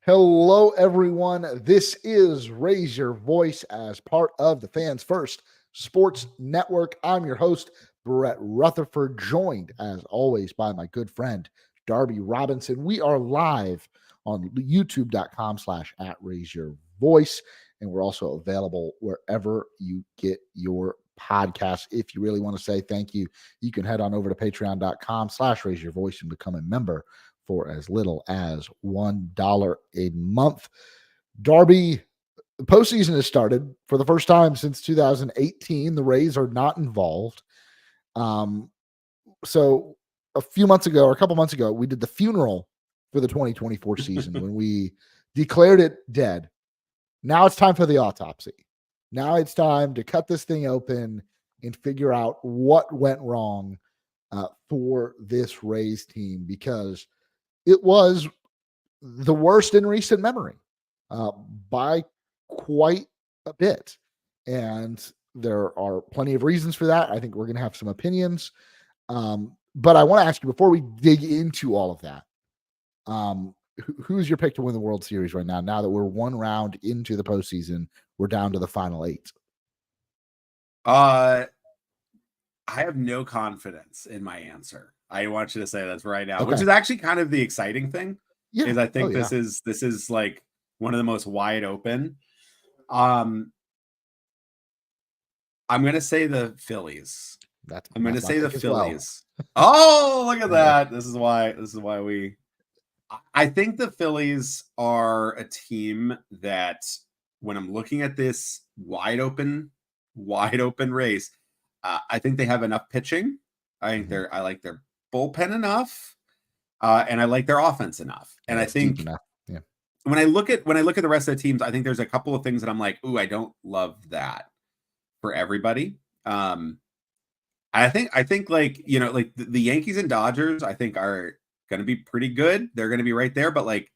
Hello, everyone. This is Raise Your Voice as part of the Fans First Sports Network. I'm your host, Brett Rutherford, joined as always by my good friend, Darby Robinson. We are live on youtube.com/at Raise Your Voice, and we're also available wherever you get your podcasts. If you really want to say thank you, you can head on over to patreon.com/Raise Your Voice and become a member for as little as $1 a month. Darby, the postseason has started for the first time since 2018. The Rays are not involved. So a few months ago, or a couple months ago, we did the funeral for the 2024 season when we declared it dead. Now it's time for the autopsy. Now it's time to cut this thing open and figure out what went wrong for this Rays team, because it was the worst in recent memory by quite a bit. And there are plenty of reasons for that. I think we're going to have some opinions. But I want to ask you, before we dig into all of that, who's your pick to win the World Series right now? Now that we're one round into the postseason, we're down to the final 8. I have no confidence in my answer. I want you to say that's right now, which is actually kind of the exciting thing. Yeah. Is I think this is like one of the most wide open. I'm going to say the Phillies. I'm going to say the Phillies. Well. Oh, look at that. This is why I think the Phillies are a team that, when I'm looking at this wide open race, I think they have enough pitching. I think I like their bullpen enough, and I like their offense enough. And I think when I look at the rest of the teams, I think there's a couple of things that I'm like, ooh, I don't love that for everybody. I think like, you know, like the Yankees and Dodgers, I think are going to be pretty good. They're going to be right there, but like,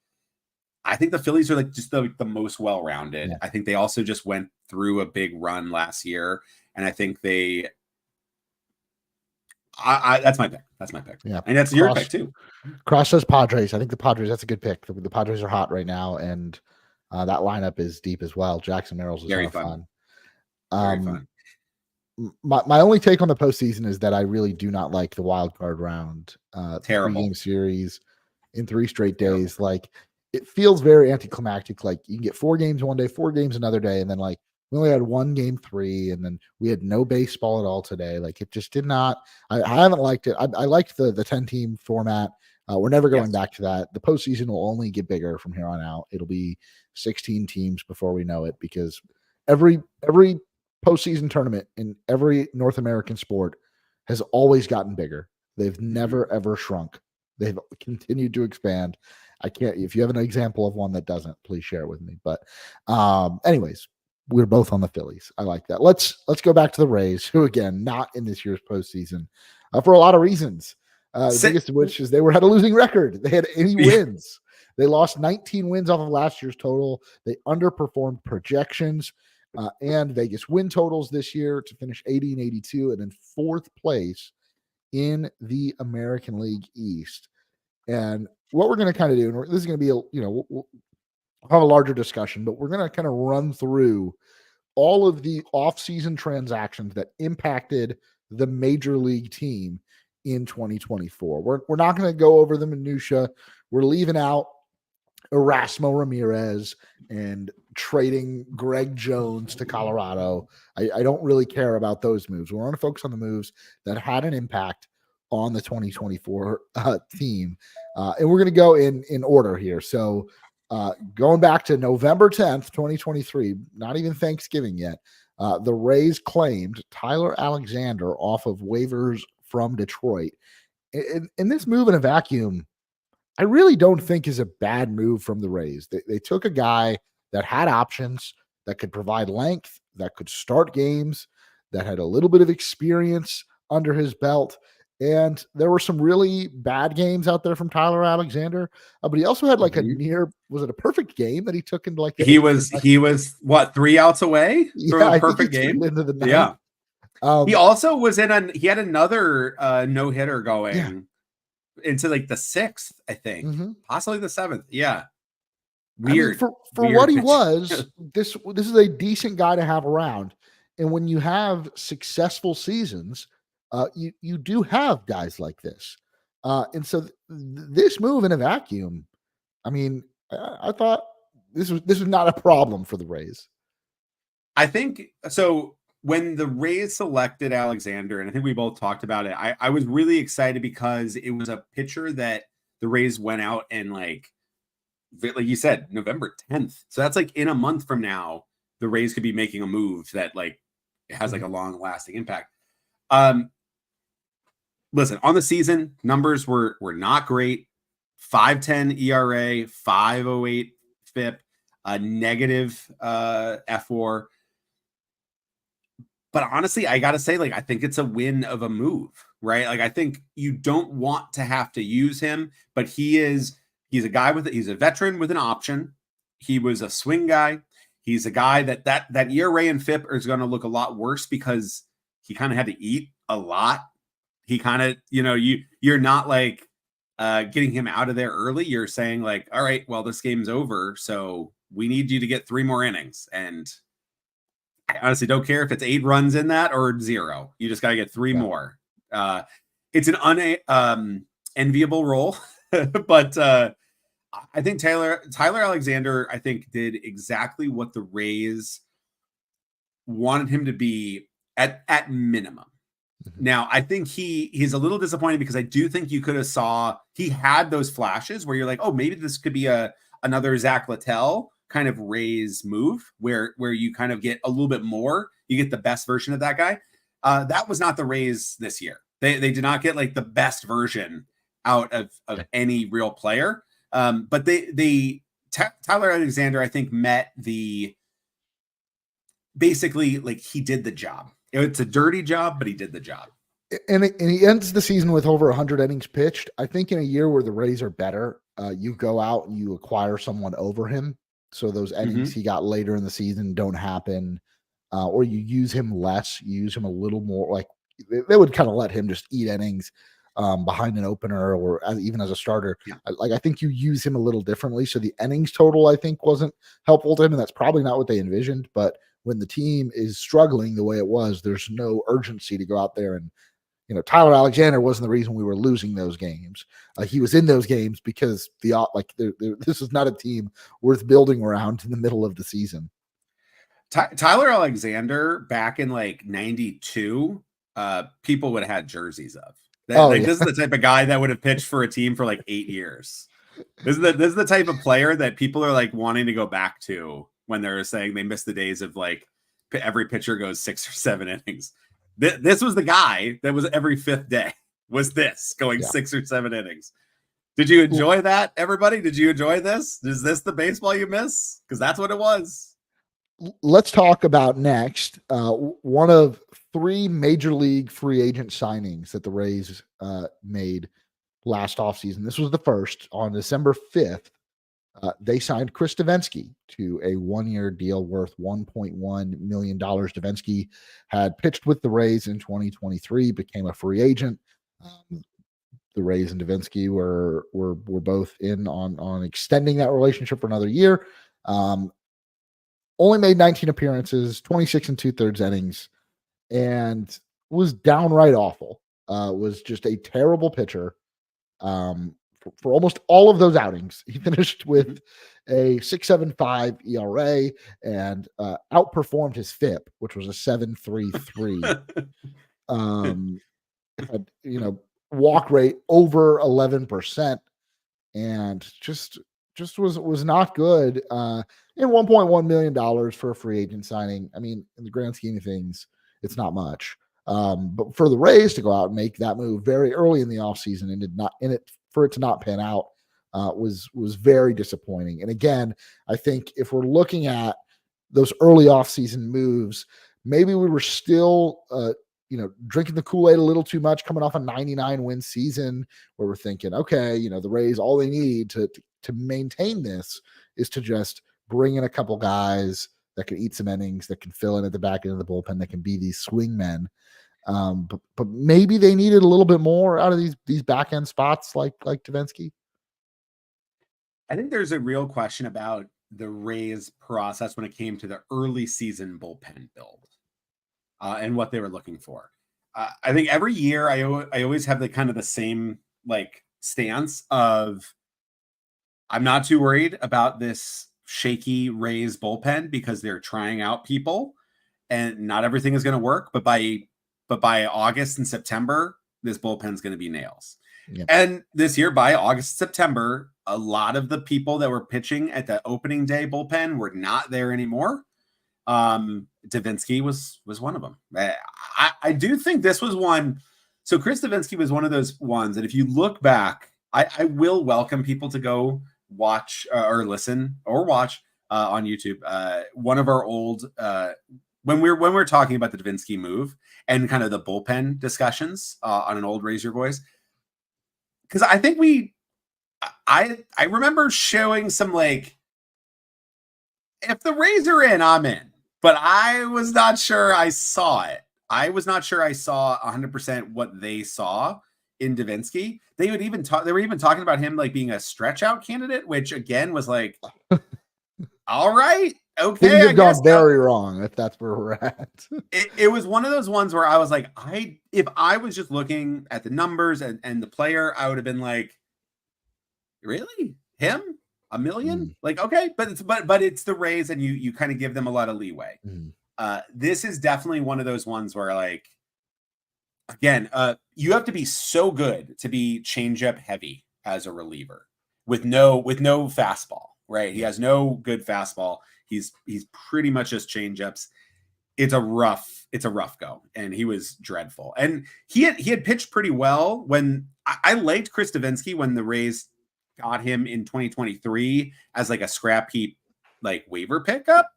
I think the Phillies are like just the most well-rounded. Yeah. I think they also just went through a big run last year, and I think that's my pick. That's my pick. Yeah. And that's your pick too. Cross says Padres. I think the Padres, that's a good pick. The Padres are hot right now, and that lineup is deep as well. Jackson Merrill's is very fun. Very fun. My only take on the postseason is that I really do not like the wild card round. Terrible 3-game series in 3 straight days. Terrible. Like, it feels very anticlimactic. Like, you can get 4 games one day, 4 games another day, and then like we only had 1 game 3, and then we had no baseball at all today. Like, it just did not. I haven't liked it. I liked the 10-team format. We're never going back to that. The postseason will only get bigger from here on out. It'll be 16 teams before we know it, because every postseason tournament in every North American sport has always gotten bigger. They've never ever shrunk. They've continued to expand. If you have an example of one that doesn't, please share it with me. But anyways, we're both on the Phillies. I like that. Let's go back to the Rays, who, again, not in this year's postseason for a lot of reasons. The biggest of which is they had a losing record. They had any wins. They lost 19 wins off of last year's total. They underperformed projections and Vegas win totals this year to finish 80-82 and in 4th place in the American League East. And what we're going to kind of do, and this is going to be, we'll have a larger discussion, but we're going to kind of run through all of the off-season transactions that impacted the major league team in 2024. We're not going to go over the minutia. We're leaving out Erasmo Ramirez and trading Greg Jones to Colorado. I don't really care about those moves. We're going to focus on the moves that had an impact on the 2024 team. And we're going to go in order here. So going back to November 10th, 2023, not even Thanksgiving yet, the Rays claimed Tyler Alexander off of waivers from Detroit. In this move in a vacuum, I really don't think is a bad move from the Rays. They took a guy that had options, that could provide length, that could start games, that had a little bit of experience under his belt. And there were some really bad games out there from Tyler Alexander, but he also had like was it a perfect game that he took into like he was what, 3 outs away from a perfect game into the 9th. Yeah. He also was he had another no hitter going into like the 6th, I think, possibly the 7th. Yeah. Weird. I mean, for what he was, this is a decent guy to have around. And when you have successful seasons, you do have guys like this. And so this move in a vacuum, I mean, I thought this was not a problem for the Rays. I think so. When the Rays selected Alexander, and I think we both talked about it, I was really excited because it was a pitcher that the Rays went out and like you said, November 10th. So that's like in a month from now, the Rays could be making a move that like has like a long lasting impact. Listen, on the season, numbers were not great. 5.10 ERA, 5.08 FIP, a negative F4. But honestly, I got to say, like, I think it's a win of a move, right? Like, I think you don't want to have to use him, but he's a guy he's a veteran with an option. He was a swing guy. He's a guy that ERA and FIP is going to look a lot worse because he kind of had to eat a lot. He kind of, you're not like getting him out of there early. You're saying like, all right, well, this game's over, so we need you to get 3 more innings. And I honestly don't care if it's 8 runs in that or 0. You just got to get 3 more. It's an enviable role, but I think Tyler Alexander, I think, did exactly what the Rays wanted him to be at minimum. Mm-hmm. Now, I think he's a little disappointed because I do think you could have saw he had those flashes where you're like, oh, maybe this could be another Zach Littell kind of Rays move where you kind of get a little bit more. You get the best version of that guy. That was not the Rays this year. They did not get like the best version out of any real player. But Tyler Alexander, I think, met basically like he did the job. It's a dirty job, but he did the job. And he ends the season with over 100 innings pitched. I think in a year where the Rays are better, you go out and you acquire someone over him. So those innings he got later in the season don't happen, or you use him less. You use him a little more. Like they would kind of let him just eat innings behind an opener or even as a starter. Yeah. I think you use him a little differently. So the innings total, I think, wasn't helpful to him, and that's probably not what they envisioned. But when the team is struggling the way it was, there's no urgency to go out there and, Tyler Alexander wasn't the reason we were losing those games. He was in those games because this is not a team worth building around in the middle of the season. Tyler Alexander back in like 92, people would have had jerseys of. This is the type of guy that would have pitched for a team for like 8 years. This is the type of player that people are like wanting to go back to when they're saying they miss the days of like every pitcher goes 6 or 7 innings. This was the guy that was every 5th day was this going 6 or 7 innings. Did you enjoy that, everybody? Did you enjoy this? Is this the baseball you miss? Because that's what it was. Let's talk about next one of 3 major league free agent signings that the Rays made last offseason. This was the first on December 5th. They signed Chris Davinsky to a 1-year deal worth $1.1 million. Davinsky had pitched with the Rays in 2023, became a free agent. The Rays and Davinsky were both in on extending that relationship for another year. Only made 19 appearances, 26 2/3 innings, and was downright awful. Was just a terrible pitcher. For almost all of those outings, he finished with a 6.75 ERA and outperformed his FIP, which was a 7.33. Had, walk rate over 11%, and just was not good. And $1.1 million for a free agent signing. I mean, in the grand scheme of things, it's not much. But for the Rays to go out and make that move very early in the offseason and for it to not pan out was very disappointing. And again, I think if we're looking at those early offseason moves, maybe we were still drinking the Kool-Aid a little too much, coming off a 99 win season, where we're thinking, okay, the Rays, all they need to maintain this is to just bring in a couple guys that can eat some innings, that can fill in at the back end of the bullpen, that can be these swing men. But maybe they needed a little bit more out of these back end spots like Davinsky. I think there's a real question about the Rays process when it came to the early season bullpen build and what they were looking for. I think every year I always have the kind of the same like stance of I'm not too worried about this shaky Rays bullpen because they're trying out people and not everything is going to work. But by August and September, this bullpen's going to be nails. Yep. And this year, by August, September, a lot of the people that were pitching at the opening day bullpen were not there anymore. Davinsky was one of them. I do think this was one. So Chris Davinsky was one of those ones that if you look back, I will welcome people to go watch or listen or watch on YouTube. One of our old when we're talking about the Davinsky move and kind of the bullpen discussions on an old Raise Your Voice. Because I think I remember showing some like, if the Rays are in, I'm in. But I was not sure I saw it. I was not sure I saw 100% what they saw in Davinsky. They were even talking about him like being a stretch out candidate, which again was like, all right, okay. Things have gone very wrong if that's where we're at. It was one of those ones where I was like, if I was just looking at the numbers and the player, I would have been like, really? Him? $1 million? Like, okay, but it's the Rays and you kind of give them a lot of leeway. This is definitely one of those ones where like, again, you have to be so good to be changeup heavy as a reliever with no fastball, right? He has no good fastball. He's pretty much just changeups. It's a rough go, and he was dreadful. And he had pitched pretty well when I liked Chris Davinsky when the Rays got him in 2023 as like a scrap heap, like waiver pickup.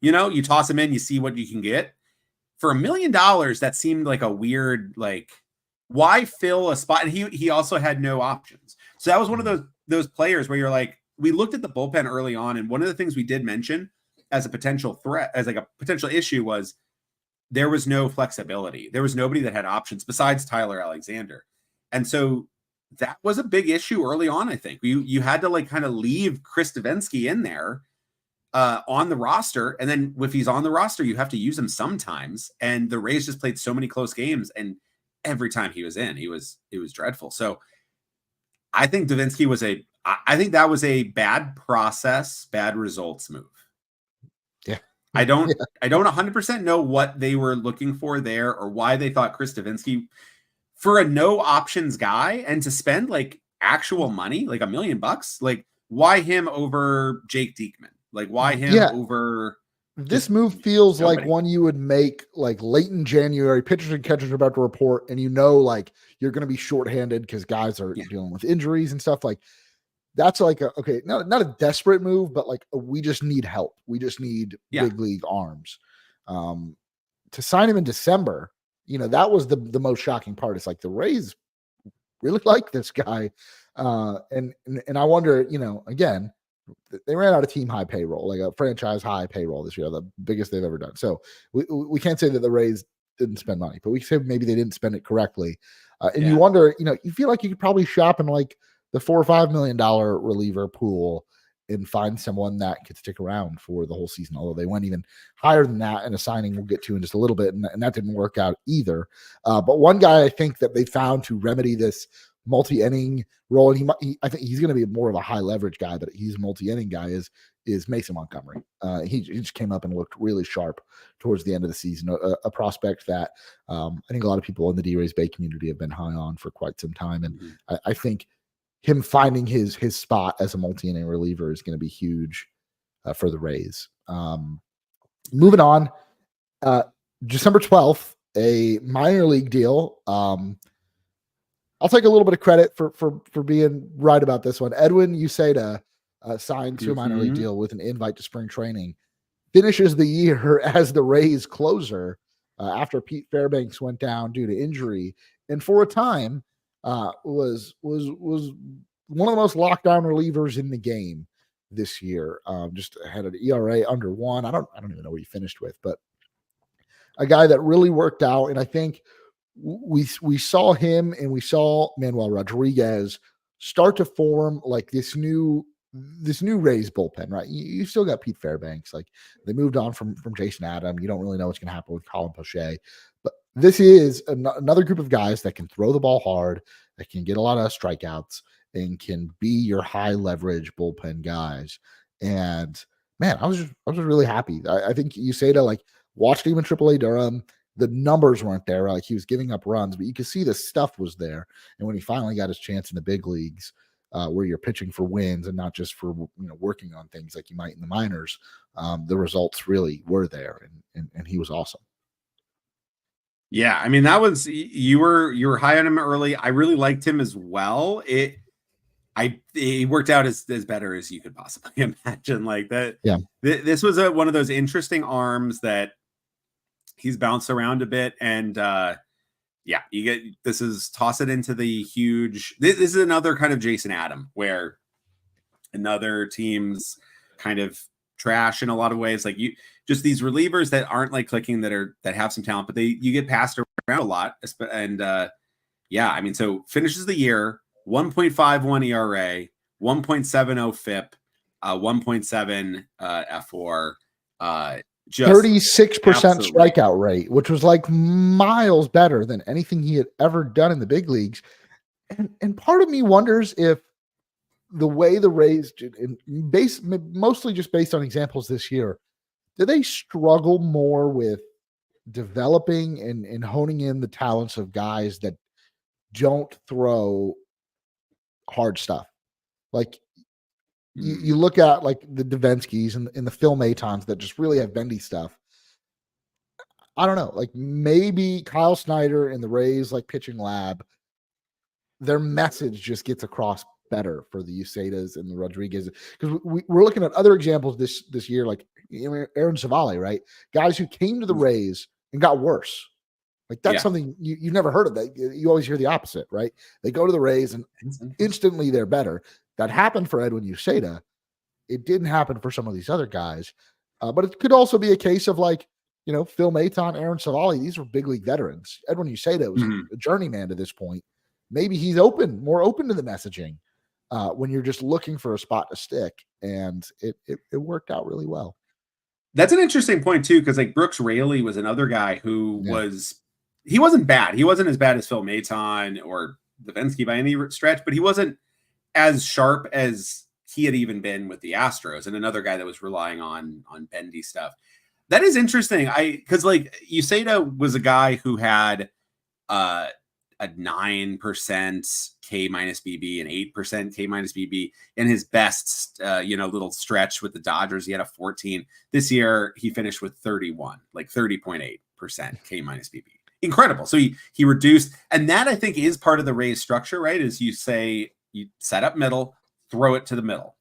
You know, you toss him in, you see what you can get. For $1 million, that seemed like a weird, like, why fill a spot? And he also had no options. So that was one of those players where you're like, we looked at the bullpen early on, and one of the things we did mention as a potential threat, as like a potential issue, was there was no flexibility. There was nobody that had options besides Tyler Alexander. And so that was a big issue early on, I think. You had to like kind of leave Chris Davinsky in there on the roster. And then if he's on the roster, you have to use him sometimes. And the Rays just played so many close games. And every time he was in, it was dreadful. So I think Davinsky I think that was a bad process, bad results move. Yeah. I don't 100% know what they were looking for there or why they thought Chris Davinsky, for a no options guy and to spend like actual money, like $1 million, like why him over Jake Diekman? Like why him over this move feels like one you would make like late in January. Pitchers and catchers are about to report, and you know, like you're going to be shorthanded because guys are dealing with injuries and stuff. Like that's like not a desperate move, but like we just need help. We just need big league arms. To sign him in December, you know, that was the most shocking part. It's like the Rays really like this guy, and I wonder, you know, again. They ran out of team high payroll, like a franchise high payroll this year, the biggest they've ever done. So we can't say that the Rays didn't spend money, but we say maybe they didn't spend it correctly. And you wonder, you know, you feel like you could probably shop in like the $4 or $5 million reliever pool and find someone that could stick around for the whole season. Although they went even higher than that in a signing we'll get to in just a little bit, and that didn't work out either. But one guy I think that they found to remedy this multi-inning role, and I think he's going to be more of a high leverage guy, but he's a multi-inning guy, is Mason Montgomery. He just came up and looked really sharp towards the end of the season, a prospect that I think a lot of people in the D-Rays Bay community have been high on for quite some time, and I think him finding his spot as a multi-inning reliever is going to be huge for the Rays. Moving on, December 12th, a minor league deal. I'll take a little bit of credit for being right about this one. Edwin Uceda signed to a minor league deal with an invite to spring training. Finishes the year as the Rays closer after Pete Fairbanks went down due to injury, and for a time was one of the most locked down relievers in the game this year. Just had an ERA under 1. I don't even know what he finished with, but a guy that really worked out, and I think we saw him and we saw Manuel Rodriguez start to form like this new this new Rays bullpen, right? You still got Pete Fairbanks. Like, they moved on from Jason Adam. You don't really know what's going to happen with Colin Poche, but this is another group of guys that can throw the ball hard, that can get a lot of strikeouts, and can be your high leverage bullpen guys. And man, I was really happy. I think Uceda, like, watched him in AAA Durham. The numbers weren't there. Like, he was giving up runs, but you could see the stuff was there. And when he finally got his chance in the big leagues, where you're pitching for wins and not just for working on things like you might in the minors, the results really were there, and he was awesome. Yeah, I mean, that was, you were high on him early. I really liked him as well. It worked out as better as you could possibly imagine. Like that. Yeah, this was one of those interesting arms that he's bounced around a bit, and yeah, this is toss it into the huge. This is another kind of Jason Adam, where another team's kind of trash in a lot of ways. Like, you just these relievers that aren't like clicking, that have some talent, but you get passed around a lot. And yeah, I mean, so finishes the year 1.51 ERA, 1.70 FIP, 1.7 F4. 36% strikeout rate, which was like miles better than anything he had ever done in the big leagues. And part of me wonders if the way the Rays did, mostly just based on examples this year, do they struggle more with developing and honing in the talents of guys that don't throw hard stuff? Like, you look at like the Davenskys and the Phil Matons that just really have bendy stuff. I don't know, like maybe Kyle Snyder and the Rays like pitching lab, their message just gets across better for the Ucedas and the Rodriguez, because we're looking at other examples this year, like Aaron Savali, right? Guys who came to the Rays and got worse. Like, that's something you've never heard of. That you always hear the opposite, right? They go to the Rays and instantly they're better. That happened for Edwin Uceda. It didn't happen for some of these other guys, but it could also be a case of like, Phil Maton, Aaron Savali. These were big league veterans. Edwin Uceda was a journeyman to this point. Maybe he's more open to the messaging when you're just looking for a spot to stick, and it worked out really well. That's an interesting point too, because like Brooks Raley was another guy who he wasn't bad. He wasn't as bad as Phil Maton or Davinsky by any stretch, but he wasn't as sharp as he had even been with the Astros, and another guy that was relying on bendy stuff. That is interesting. Because like Uceda was a guy who had a 9% K minus BB and 8% K minus BB in his best, little stretch with the Dodgers. He had a 14. This year he finished with 31, like 30.8% K minus BB. Incredible. So he reduced, and that I think is part of the Rays structure, right? Is you set up middle, throw it to the middle.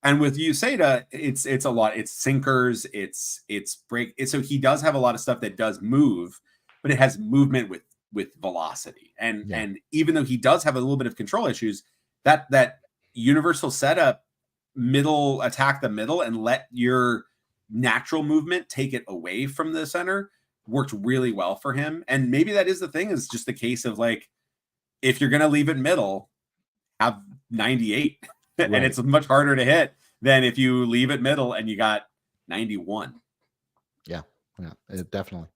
And with Uceda, it's a lot. It's sinkers, it's break. So he does have a lot of stuff that does move, but it has movement with velocity. And even though he does have a little bit of control issues, that universal setup, middle, attack the middle and let your natural movement take it away from the center, worked really well for him. And maybe that is the thing, is just the case of like, if you're going to leave it middle, have 98. Right. And it's much harder to hit than if you leave it middle and you got 91. Yeah, definitely.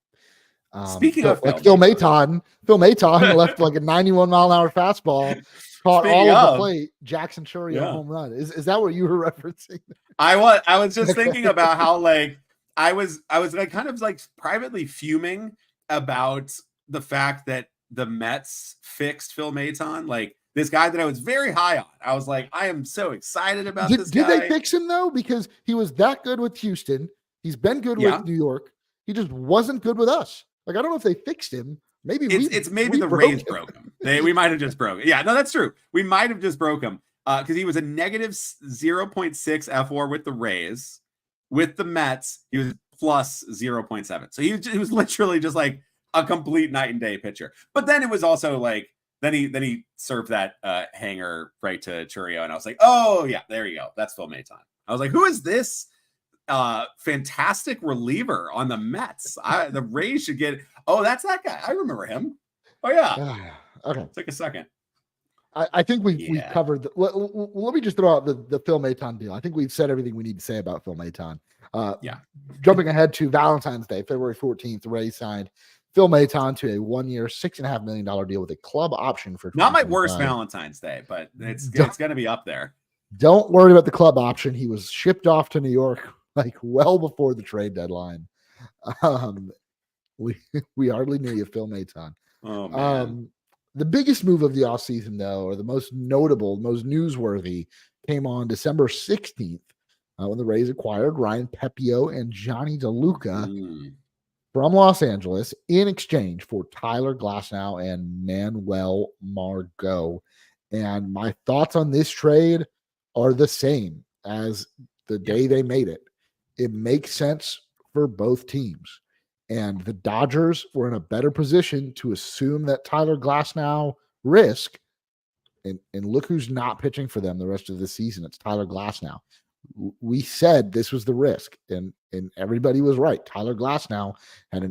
Speaking of Phil Maton left like a 91 mile an hour fastball, caught all of the plate, Jackson Churio home run. Is that what you were referencing? I was just thinking about how like I was like kind of like privately fuming about the fact that the Mets fixed Phil Maton, like this guy that I was very high on. I was like, I am so excited about this guy. Did they fix him though? Because he was that good with Houston. He's been good with New York. He just wasn't good with us. Like, I don't know if they fixed him. Maybe it's maybe the Rays broke him. We might have just broke it. Yeah, no, that's true. We might have just broke him because he was a negative 0.6 F4 with the Rays. With the Mets, he was plus 0.7. So he was literally just like a complete night and day pitcher. But then it was also like, then he served that hanger right to Churio, and I was like, oh yeah, there you go. That's Phil Maton. I was like, who is this fantastic reliever on the Mets? The Rays should get. Oh, that's that guy. I remember him. Oh yeah. Okay. Take a second. I think we've covered. Let me just throw out the Phil Maton deal. I think we've said everything we need to say about Phil Maton. Jumping ahead to Valentine's Day, February 14th, the Rays signed Phil Maton to a 1-year, $6.5 million deal with a club option for not my worst Valentine's Day, but it's going to be up there. Don't worry about the club option. He was shipped off to New York like well before the trade deadline. We hardly knew you, Phil Maton. Oh man. The biggest move of the offseason, though, or the most notable, most newsworthy, came on December 16th when the Rays acquired Ryan Pepio and Johnny DeLuca from Los Angeles in exchange for Tyler Glasnow and Manuel Margot. And my thoughts on this trade are the same as the day they made it. It makes sense for both teams. And the Dodgers were in a better position to assume that Tyler Glasnow risk. And look who's not pitching for them the rest of the season. It's Tyler Glasnow. We said this was the risk, and everybody was right. Tyler Glasnow had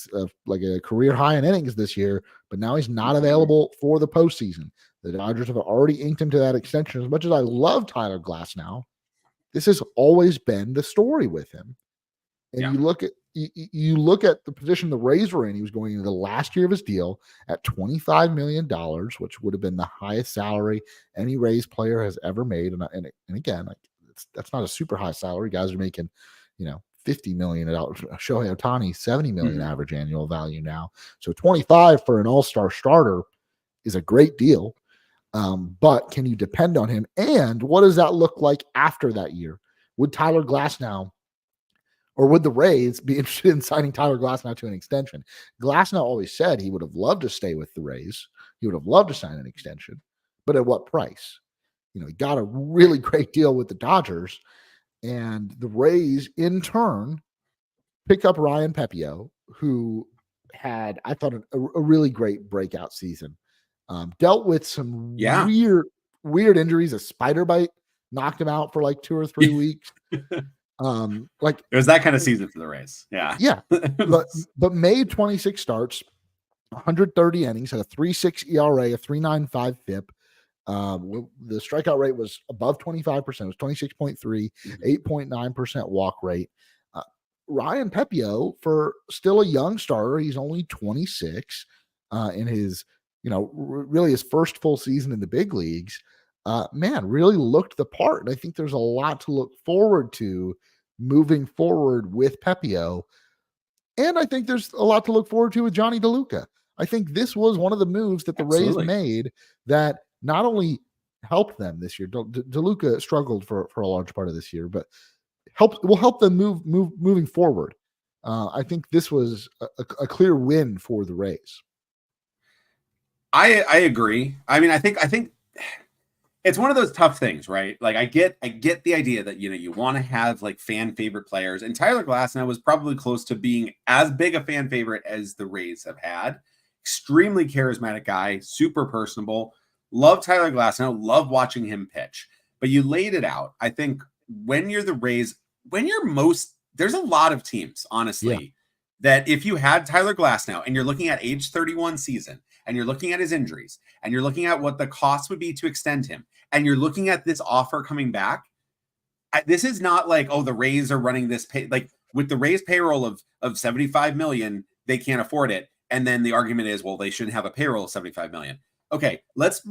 a career high in innings this year, but now he's not available for the postseason. The Dodgers have already inked him to that extension. As much as I love Tyler Glasnow, this has always been the story with him. And you look at the position the Rays were in. He was going into the last year of his deal at $25 million, which would have been the highest salary any Rays player has ever made. And again, that's not a super high salary. Guys are making, $50 million. Shohei Ohtani, $70 million average annual value now. So 25 for an all-star starter is a great deal. But can you depend on him? And what does that look like after that year? Would Tyler Glasnow, or would the Rays be interested in signing Tyler Glasnow to an extension? Glasnow always said he would have loved to stay with the Rays. He would have loved to sign an extension, but at what price? He got a really great deal with the Dodgers, and the Rays in turn pick up Ryan Pepio, who had, I thought, a really great breakout season. Dealt with some weird injuries. A spider bite knocked him out for like 2 or 3 weeks. It was that kind of season for the Rays. Yeah. but made 26 starts, 130 innings, had a 3.6 ERA, a 3.95 FIP. The strikeout rate was above 25%. It was 26.3, 8.9% walk rate. Ryan Pepio, for still a young starter, he's only 26 in his, really his first full season in the big leagues. Really looked the part. And I think there's a lot to look forward to moving forward with Pepio. And I think there's a lot to look forward to with Johnny DeLuca. I think this was one of the moves that the Rays made that not only helped them this year. DeLuca struggled for a large part of this year, but will help them moving forward. I think this was a clear win for the Rays. I agree. I mean, I think it's one of those tough things, right? Like I get the idea that, you want to have like fan favorite players, and Tyler Glasnow was probably close to being as big a fan favorite as the Rays have had. Extremely charismatic guy, super personable. Love Tyler Glasnow, love watching him pitch. But you laid it out. I think when you're the Rays, there's a lot of teams, honestly, that if you had Tyler Glasnow and you're looking at age 31 season, and you're looking at his injuries, and you're looking at what the cost would be to extend him, and you're looking at this offer coming back, this is not like, the Rays are running this like with the Rays payroll of 75 million, they can't afford it. And then the argument is, well, they shouldn't have a payroll of 75 million. Okay, let's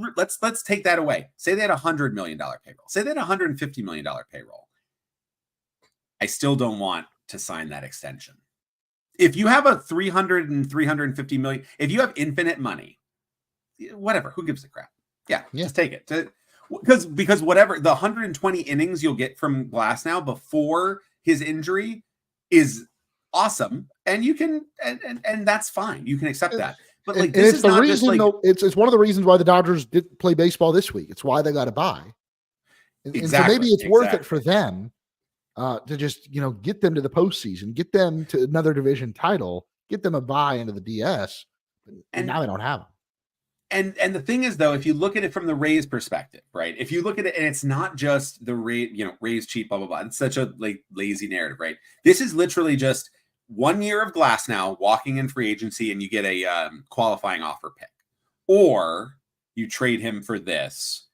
take that away. Say they had $100 million payroll. Say they had $150 million payroll. I still don't want to sign that extension. If you have a 300 and 350 million, if you have infinite money, whatever, who gives a crap? Yeah. Just take it. Because whatever, the 120 innings you'll get from Glasnow before his injury is awesome. And you can, and that's fine. You can accept that. But like, this is not just like, it's one of the reasons why the Dodgers did play baseball this week. It's why they got to buy. And so maybe it's worth it for them to just, get them to the postseason, get them to another division title, get them a bye into the DS. And now they don't have them. And the thing is, though, if you look at it from the Rays perspective, right? If you look at it, and it's not just the Rays cheap, blah, blah, blah. It's such a lazy narrative, right? This is literally just 1 year of Glasnow walking in free agency, and you get a qualifying offer pick. Or you trade him for this,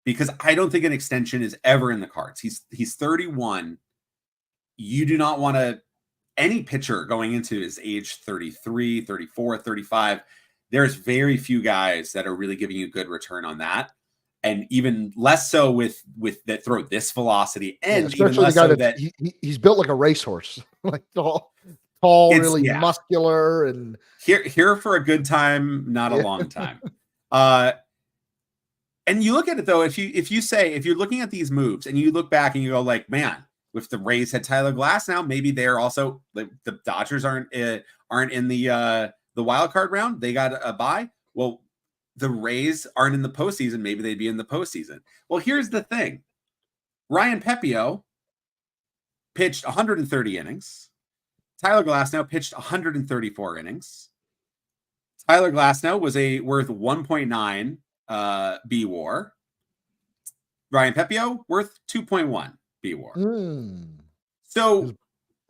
because I don't think an extension is ever in the cards. He's 31. You do not want to, any pitcher going into his age 33, 34, 35, there's very few guys that are really giving you good return on that. And even less so with that throw this velocity, and especially even less the guy so that he's built like a racehorse, like tall, really muscular, and here for a good time, not a long time. And you look at it though, if you're looking at these moves and you look back and you go like, man, if the Rays had Tyler Glass now, maybe they're also, like, the Dodgers aren't in the wild card round. They got a bye. Well, the Rays aren't in the postseason. Maybe they'd be in the postseason. Well, here's the thing. Ryan Pepiot pitched 130 innings. Tyler Glasnow pitched 134 innings. Tyler Glasnow was worth 1.9 B-WAR. Ryan Pepiot worth 2.1 B-WAR. So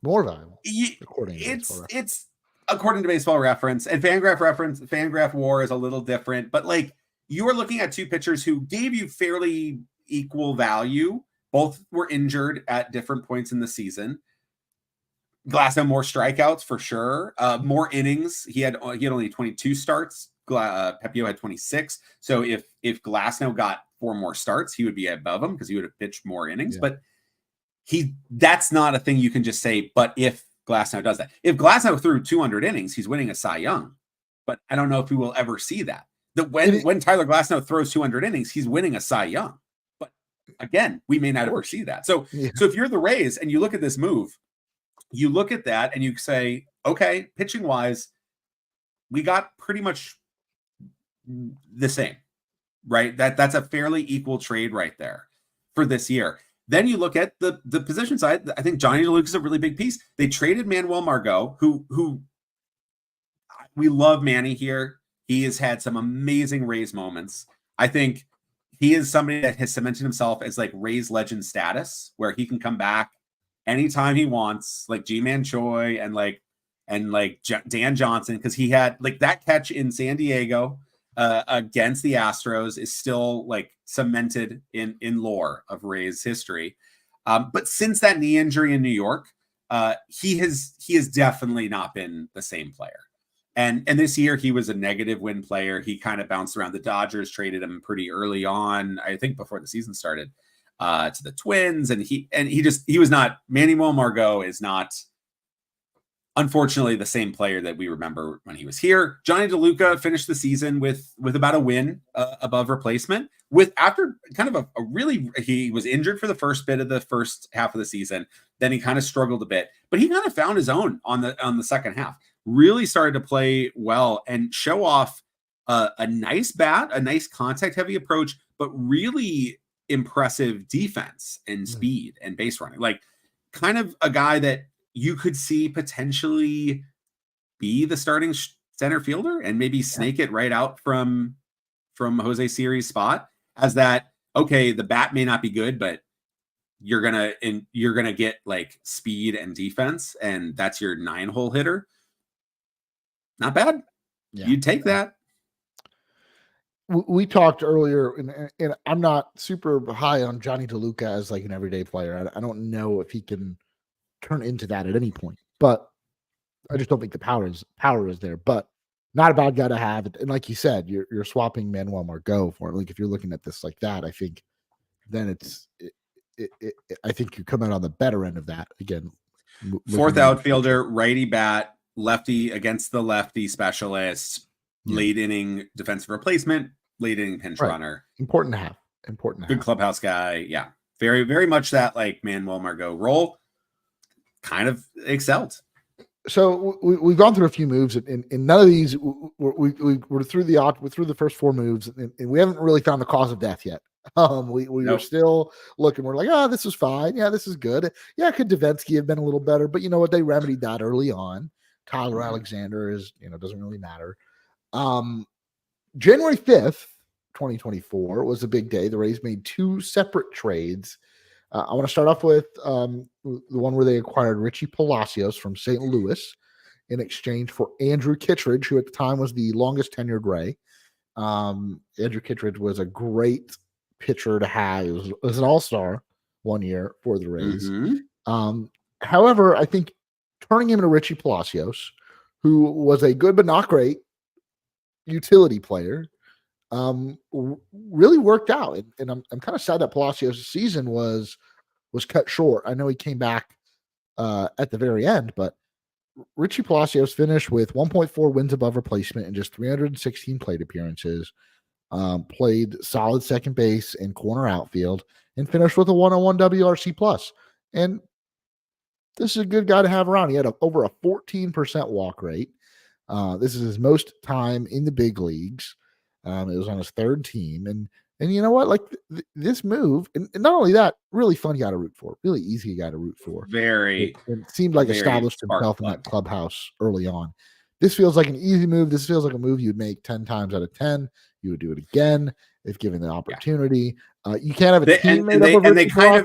more valuable. It's according to Baseball Reference, and Fangraph WAR is a little different, but like, you are looking at two pitchers who gave you fairly equal value. Both were injured at different points in the season. Glasnow more strikeouts for sure, more innings. He had only 22 starts. Pepiot had 26. So if Glasnow got 4 more starts, he would be above him because he would have pitched more innings. Yeah. But that's not a thing you can just say, but if Glasnow does that. If Glasnow threw 200 innings, he's winning a Cy Young. But I don't know if we will ever see that. When Tyler Glasnow throws 200 innings, he's winning a Cy Young. But again, we may not ever see that. So if you're the Rays and you look at this move, you look at that and you say, okay, pitching wise, we got pretty much the same, right? That's a fairly equal trade right there for this year. Then you look at the position side. I think Johnny DeLuca is a really big piece. They traded Manuel Margot, who we love Manny here. He has had some amazing Rays moments. I think he is somebody that has cemented himself as like Rays legend status, where he can come back anytime he wants, like G-Man Choi and Dan Johnson, because he had like that catch in San Diego against the Astros is still like cemented in lore of Rays history. But since that knee injury in New York, he has definitely not been the same player. And this year he was a negative win player. He kind of bounced around. The Dodgers traded him pretty early on, I think before the season started, to the Twins. And he was not, Manuel Margot is not, unfortunately, the same player that we remember when he was here. Johnny DeLuca finished the season with about a win above replacement. After kind of he was injured for the first bit of the first half of the season. Then he kind of struggled a bit, but he kind of found his own on the second half. Really started to play well and show off a nice bat, a nice contact heavy approach, but really impressive defense and speed and base running. Like, kind of a guy that you could see potentially be the starting center fielder and maybe snake it right out from Jose Siri's spot, as that, okay, the bat may not be good, but you're gonna get like speed and defense, and that's your 9-hole hitter. Not bad. Yeah. You'd take that. We talked earlier, and I'm not super high on Johnny DeLuca as like an everyday player. I don't know if he can turn into that at any point, but I just don't think the power is there. But not a bad guy to have. And like you said, you're swapping Manuel Margot for it. Like, if you're looking at this like that, I think then I think you come out on the better end of that. Again, fourth outfielder, righty bat, lefty against the lefty specialist, late inning defensive replacement, late inning pinch runner. Important to have. Good clubhouse guy. Yeah. Very, very much that like Manuel Margot role. Kind of excelled. So we've gone through a few moves, and none of these we're through the first 4 moves, and we haven't really found the cause of death yet. We were still looking. We're like, this is fine. Yeah, this is good. Yeah, could Davinsky have been a little better? But you know what? They remedied that early on. Tyler Alexander is, doesn't really matter. January 5th, 2024 was a big day. The Rays made 2 separate trades. I want to start off with the one where they acquired Richie Palacios from St. Louis in exchange for Andrew Kittredge, who at the time was the longest tenured Ray. Andrew Kittredge was a great pitcher to have. He was an all-star one year for the Rays. However, I think turning him into Richie Palacios, who was a good but not great utility player, really worked out. And I'm kind of sad that Palacios' season was cut short. I know he came back at the very end, but Richie Palacios finished with 1.4 wins above replacement in just 316 plate appearances, played solid second base and corner outfield, and finished with a 101 WRC plus. And this is a good guy to have around. He had over a 14% walk rate. This is his most time in the big leagues. It was on his third team. And you know what? Like this move, and not only that, really fun guy to root for, really easy guy to root for. It seemed like established himself in that clubhouse early on. This feels like an easy move. This feels like a move you'd make 10 times out of 10. You would do it again if given the opportunity. You can't have a team made up of they kind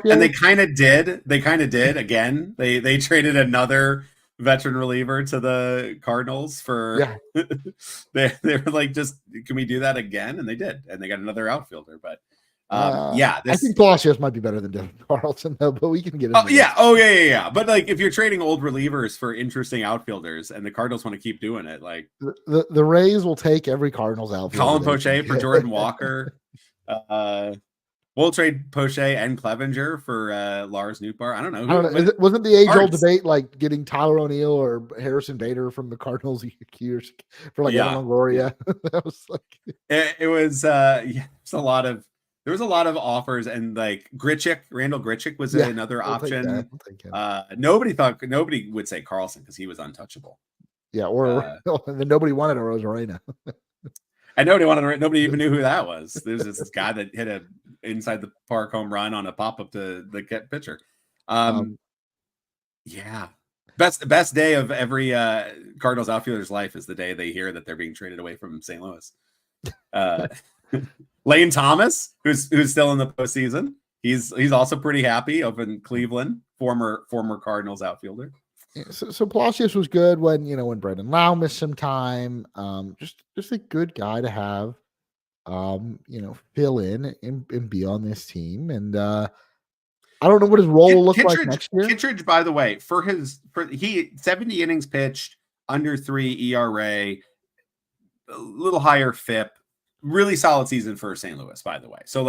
of did. They kind of did again. They traded another veteran reliever to the Cardinals for they were like, just can we do that again? And they did, and they got another outfielder. But I think Palacios might be better than Devin Carlson though, but we can get into yeah. But like if you're trading old relievers for interesting outfielders and the Cardinals want to keep doing it, like the Rays will take every Cardinals outfielder. Colin Poche for Jordan Walker. We'll trade Poche and Clevenger for Lars Nootbaar. I don't know. Wasn't the age-old debate like getting Tyler O'Neill or Harrison Bader from the Cardinals years for like Evan Longoria? That was like it was it's a lot of. There was a lot of offers, and like Randall Grichuk was another option. Nobody would say Carlson because he was untouchable. Yeah, or nobody wanted a Rosarena. And nobody even knew who that was. There's this guy that hit a inside the park home run on a pop-up to the pitcher. Best day of every Cardinals outfielder's life is the day they hear that they're being traded away from St. Louis. Lane Thomas, who's still in the postseason, he's also pretty happy up in Cleveland. Former Cardinals outfielder. Yeah, so Palacios was good when Brandon Lau missed some time. Just a good guy to have, fill in and be on this team. And I don't know what his role will look like next year. Kittredge, by the way, he 70 innings pitched, under 3 ERA, a little higher FIP, really solid season for St. Louis, by the way. So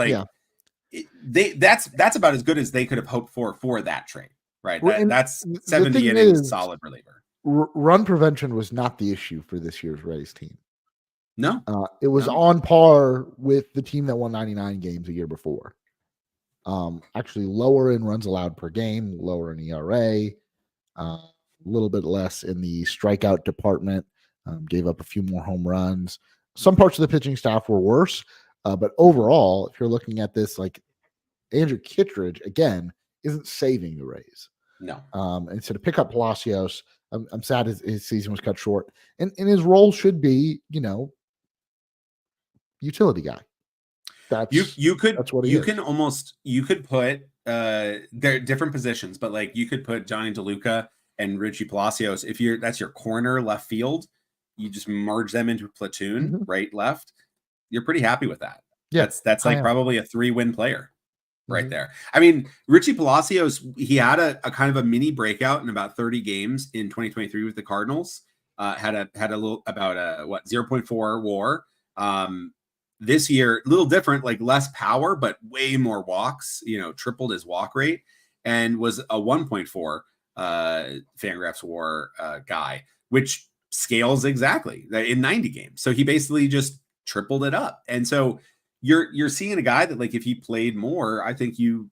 that's about as good as they could have hoped for that trade. Right. That's 70 innings, solid reliever. Run prevention was not the issue for this year's Rays team. No. It was on par with the team that won 99 games a year before. Actually lower in runs allowed per game, lower in ERA, a little bit less in the strikeout department, gave up a few more home runs. Some parts of the pitching staff were worse, but overall, if you're looking at this, like Andrew Kittredge, again, isn't saving the Rays. No. And so to pick up Palacios, I'm sad his season was cut short. And his role should be, utility guy. You could put they're different positions, but like you could put Johnny DeLuca and Richie Palacios. That's your corner left field, you just merge them into a platoon, right, left. You're pretty happy with that. Yeah, that's like probably a 3-win player. Right there. I mean, Richie Palacios, he had a kind of a mini breakout in about 30 games in 2023 with the Cardinals. Had a little about 0.4 WAR. This year, a little different, like less power, but way more walks. Tripled his walk rate and was a 1.4 Fangraphs WAR guy, which scales exactly in 90 games. So he basically just tripled it up, and so. You're seeing a guy that, like, if he played more, I think you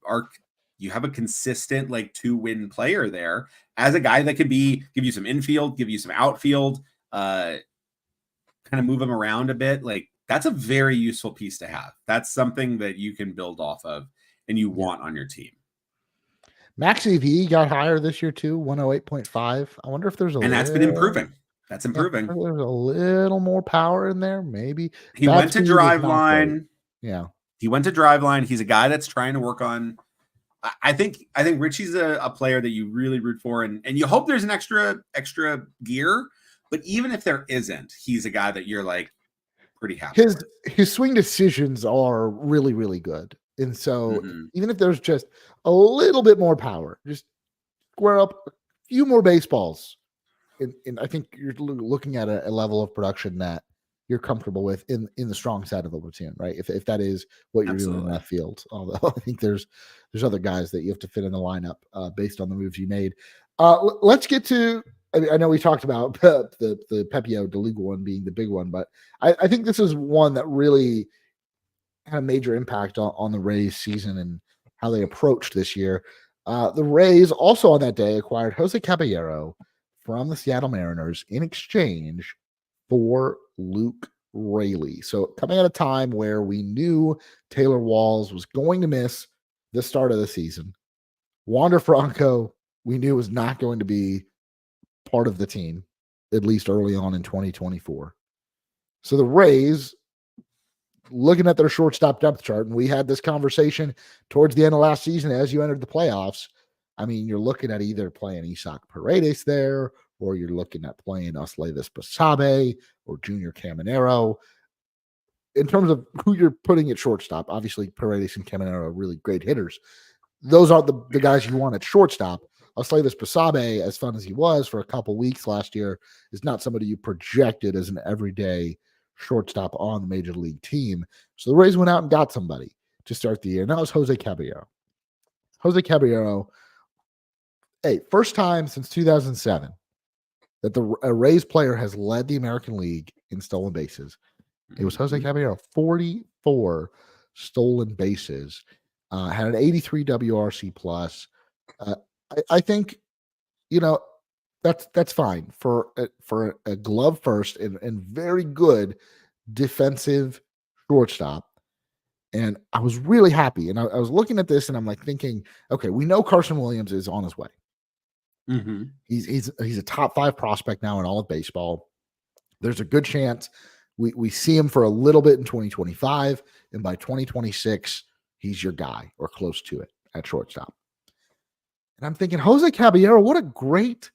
have a consistent like 2-win player there as a guy that could give you some infield, give you some outfield, kind of move him around a bit. Like that's a very useful piece to have. That's something that you can build off of and you want on your team. Max EV got higher this year too, 108.5. I wonder if there's that's been improving. That's improving. There's a little more power in there, maybe. He went to Driveline. Yeah, he went to Driveline. He's a guy that's trying to work on. I think Richie's a player that you really root for, and you hope there's an extra gear. But even if there isn't, he's a guy that you're like pretty happy with. His swing decisions are really, really good. And so even if there's just a little bit more power, just square up a few more baseballs, and I think you're looking at a level of production that you're comfortable with in the strong side of the platoon, right? If that is what you're doing in left field. Although I think there's other guys that you have to fit in the lineup based on the moves you made. Let's get to. I know we talked about the Pepio DeLuga one being the big one, but I think this is one that really had a major impact on the Rays season and how they approached this year. The Rays also on that day acquired Jose Caballero from the Seattle Mariners in exchange for Luke Raley. So coming at a time where we knew Taylor Walls was going to miss the start of the season, Wander Franco we knew was not going to be part of the team, at least early on in 2024. So the Rays, looking at their shortstop depth chart, and we had this conversation towards the end of last season as you entered the playoffs. I mean, you're looking at either playing Isaac Paredes there, or you're looking at playing Osleivis Basabe or Junior Caminero. In terms of who you're putting at shortstop, obviously Paredes and Caminero are really great hitters. Those are the guys you want at shortstop. Osleivis Basabe, as fun as he was for a couple weeks last year, is not somebody you projected as an everyday shortstop on the major league team. So the Rays went out and got somebody to start the year. And that was Jose Caballero. Jose Caballero, first time since 2007 that a Rays player has led the American League in stolen bases. It was Jose Caballero, 44 stolen bases, had an 83 WRC plus. I think, that's fine for a glove first and very good defensive shortstop. And I was really happy. And I was looking at this and I'm like thinking, okay, we know Carson Williams is on his way. He's a top 5 prospect now in all of baseball. There's a good chance we see him for a little bit in 2025, and by 2026 he's your guy or close to it at shortstop. And I'm thinking, Jose Caballero, what a great.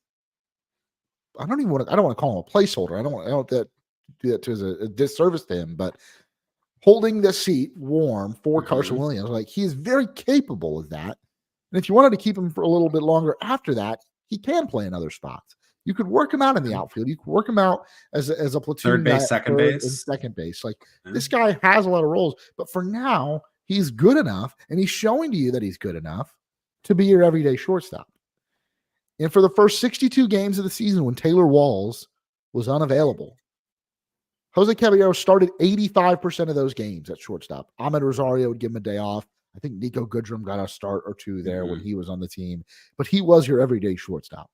I don't want to call him a placeholder. I don't do that to as a disservice to him, but holding the seat warm for Carson Williams, like he is very capable of that. And if you wanted to keep him for a little bit longer after that, he can play in other spots. You could work him out in the outfield. You could work him out as a platoon third base, second base, and second base. Like this guy has a lot of roles, but for now he's good enough, and he's showing to you that he's good enough to be your everyday shortstop. And for the first 62 games of the season, when Taylor Walls was unavailable, Jose Caballero started 85% of those games at shortstop. Ahmed Rosario would give him a day off. I think Nico Goodrum got a start or two there when he was on the team, but he was your everyday shortstop.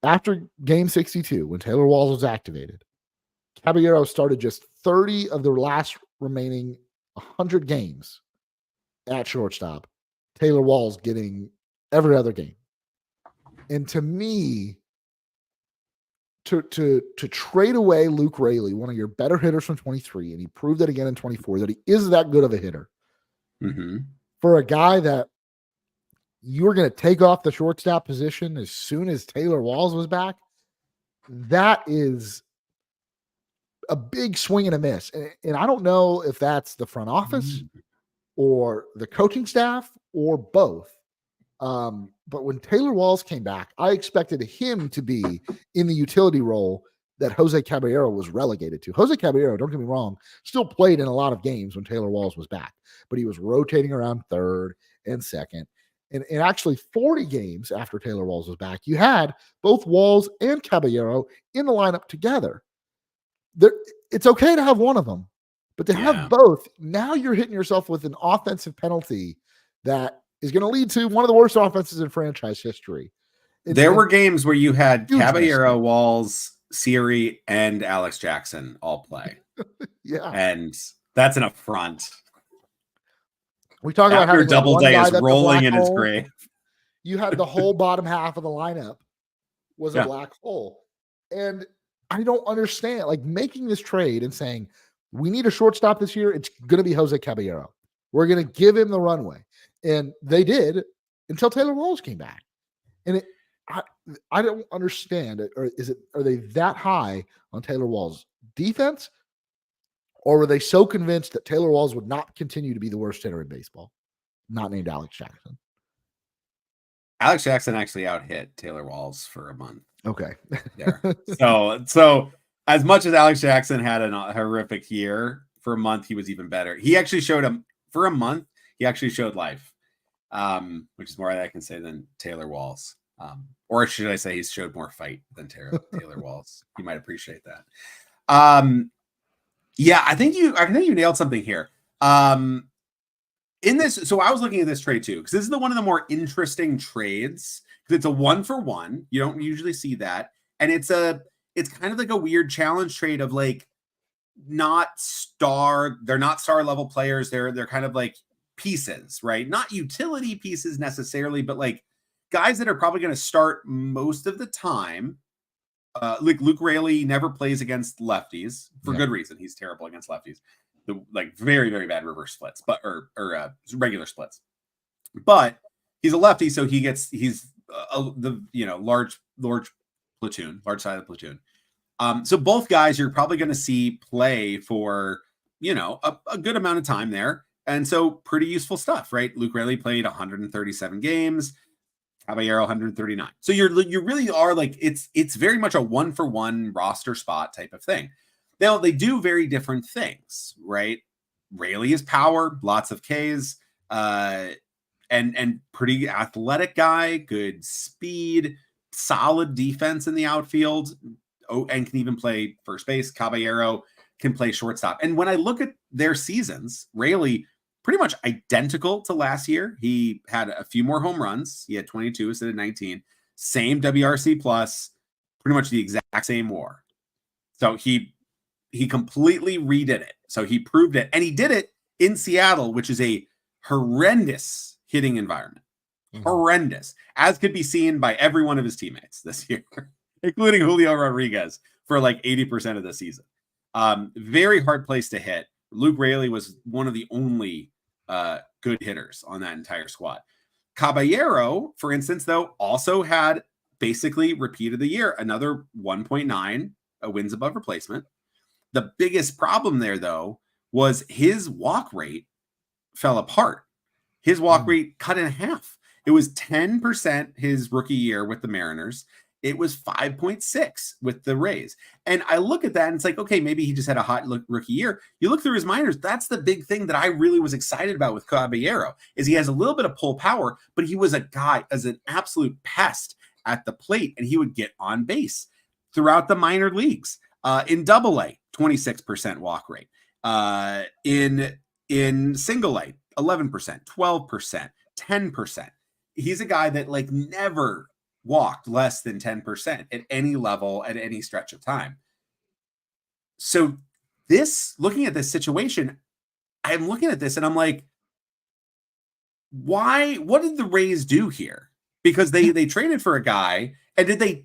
After game 62, when Taylor Walls was activated, Caballero started just 30 of the last remaining 100 games at shortstop. Taylor Walls getting every other game. And to me, to trade away Luke Raley, one of your better hitters from 23, and he proved it again in 24, that he is that good of a hitter, for a guy that you were going to take off the shortstop position as soon as Taylor Walls was back, that is a big swing and a miss. And I don't know if that's the front office or the coaching staff or both. But when Taylor Walls came back, I expected him to be in the utility role that Jose Caballero was relegated to. Jose Caballero, don't get me wrong, still played in a lot of games when Taylor Walls was back, but he was rotating around third and second. And actually 40 games after Taylor Walls was back, you had both Walls and Caballero in the lineup together. It's okay to have one of them, but to have both, now you're hitting yourself with an offensive penalty that is going to lead to one of the worst offenses in franchise history. There were games where you had Caballero, Walls, Siri, and Alex Jackson all play. And that's an affront. We talk about how Doubleday is rolling in its grave. You had the whole bottom half of the lineup was a black hole. And I don't understand, like, making this trade and saying, we need a shortstop this year. It's going to be Jose Caballero. We're going to give him the runway. And they did until Taylor Walls came back. And I don't understand it. Or are they that high on Taylor Walls' defense Or were they so convinced that Taylor Walls would not continue to be the worst hitter in baseball, not named Alex Jackson? Alex Jackson actually out-hit Taylor Walls for a month. Okay. There. So as much as Alex Jackson had a horrific year, for a month he was even better. He actually showed him for a month. He actually showed life, which is more I can say than Taylor Walls. Or should I say he's showed more fight than Taylor Walls. You might appreciate that. Yeah, I think you nailed something here. In this, so I was looking at this trade too, because this is one of the more interesting trades, because it's a 1-for-1. You don't usually see that. And it's kind of like a weird challenge trade of like they're not star level players. They're kind of like pieces, right? Not utility pieces necessarily, but like guys that are probably going to start most of the time. Like Luke Raley never plays against lefties for good reason. He's terrible against lefties. The like very, very bad reverse splits, but or regular splits. But he's a lefty, so he's the large side of the platoon. So both guys you're probably going to see play for a good amount of time there, and so pretty useful stuff, right? Luke Raley played 137 games. Caballero 139. So you really are like it's very much a 1-for-1 roster spot type of thing. Now they do very different things, right? Raley is power, lots of Ks, and pretty athletic guy, good speed, solid defense in the outfield, and can even play first base. Caballero can play shortstop. And when I look at their seasons, Raley pretty much identical to last year. He had a few more home runs. He had 22 instead of 19. Same WRC plus, pretty much the exact same WAR. So he completely redid it. So he proved it. And he did it in Seattle, which is a horrendous hitting environment. Mm-hmm. Horrendous. As could be seen by every one of his teammates this year, including Julio Rodriguez for like 80% of the season. Very hard place to hit. Luke Raley was one of the only good hitters on that entire squad. Caballero, for instance, though, also had basically repeat of the year, another 1.9 wins above replacement. The biggest problem there, though, was his walk rate fell apart. His walk rate cut in half. It was 10% his rookie year with the Mariners. It was 5.6 with the Rays. And I look at that and it's like, okay, maybe he just had a hot rookie year. You look through his minors. That's the big thing that I really was excited about with Caballero is he has a little bit of pull power, but he was a guy as an absolute pest at the plate. And he would get on base throughout the minor leagues. In Double-A, 26% walk rate. In Single-A, 11%, 12%, 10%. He's a guy that like never walked less than 10% at any level at any stretch of time. So looking at this situation, I'm looking at this and I'm like, what did the Rays do here? Because they traded for a guy, and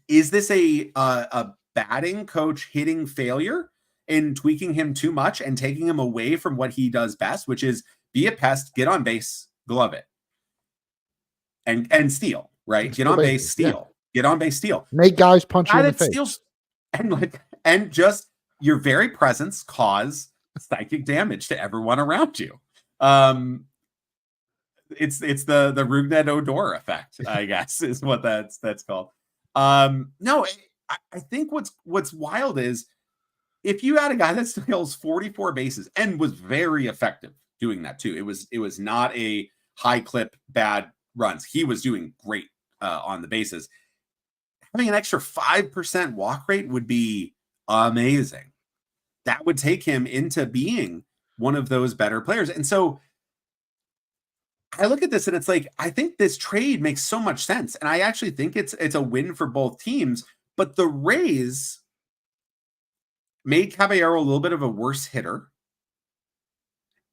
is this a batting coach hitting failure in tweaking him too much and taking him away from what he does best, which is be a pest, get on base, glove it, and steal, right? Get on base, steal. Yeah. Get on base, steal. Make guys punch you in the face. Steals, and just your very presence cause psychic damage to everyone around you. It's the Rougned Odor effect, I guess, is what that's called. No, I think what's wild is if you had a guy that steals 44 bases and was very effective doing that too. It was not a high clip bad runs. He was doing great on the bases. Having an extra 5% walk rate would be amazing. That would take him into being one of those better players. And so I look at this and it's like, I think this trade makes so much sense. And I actually think it's a win for both teams, but the Rays made Caballero a little bit of a worse hitter.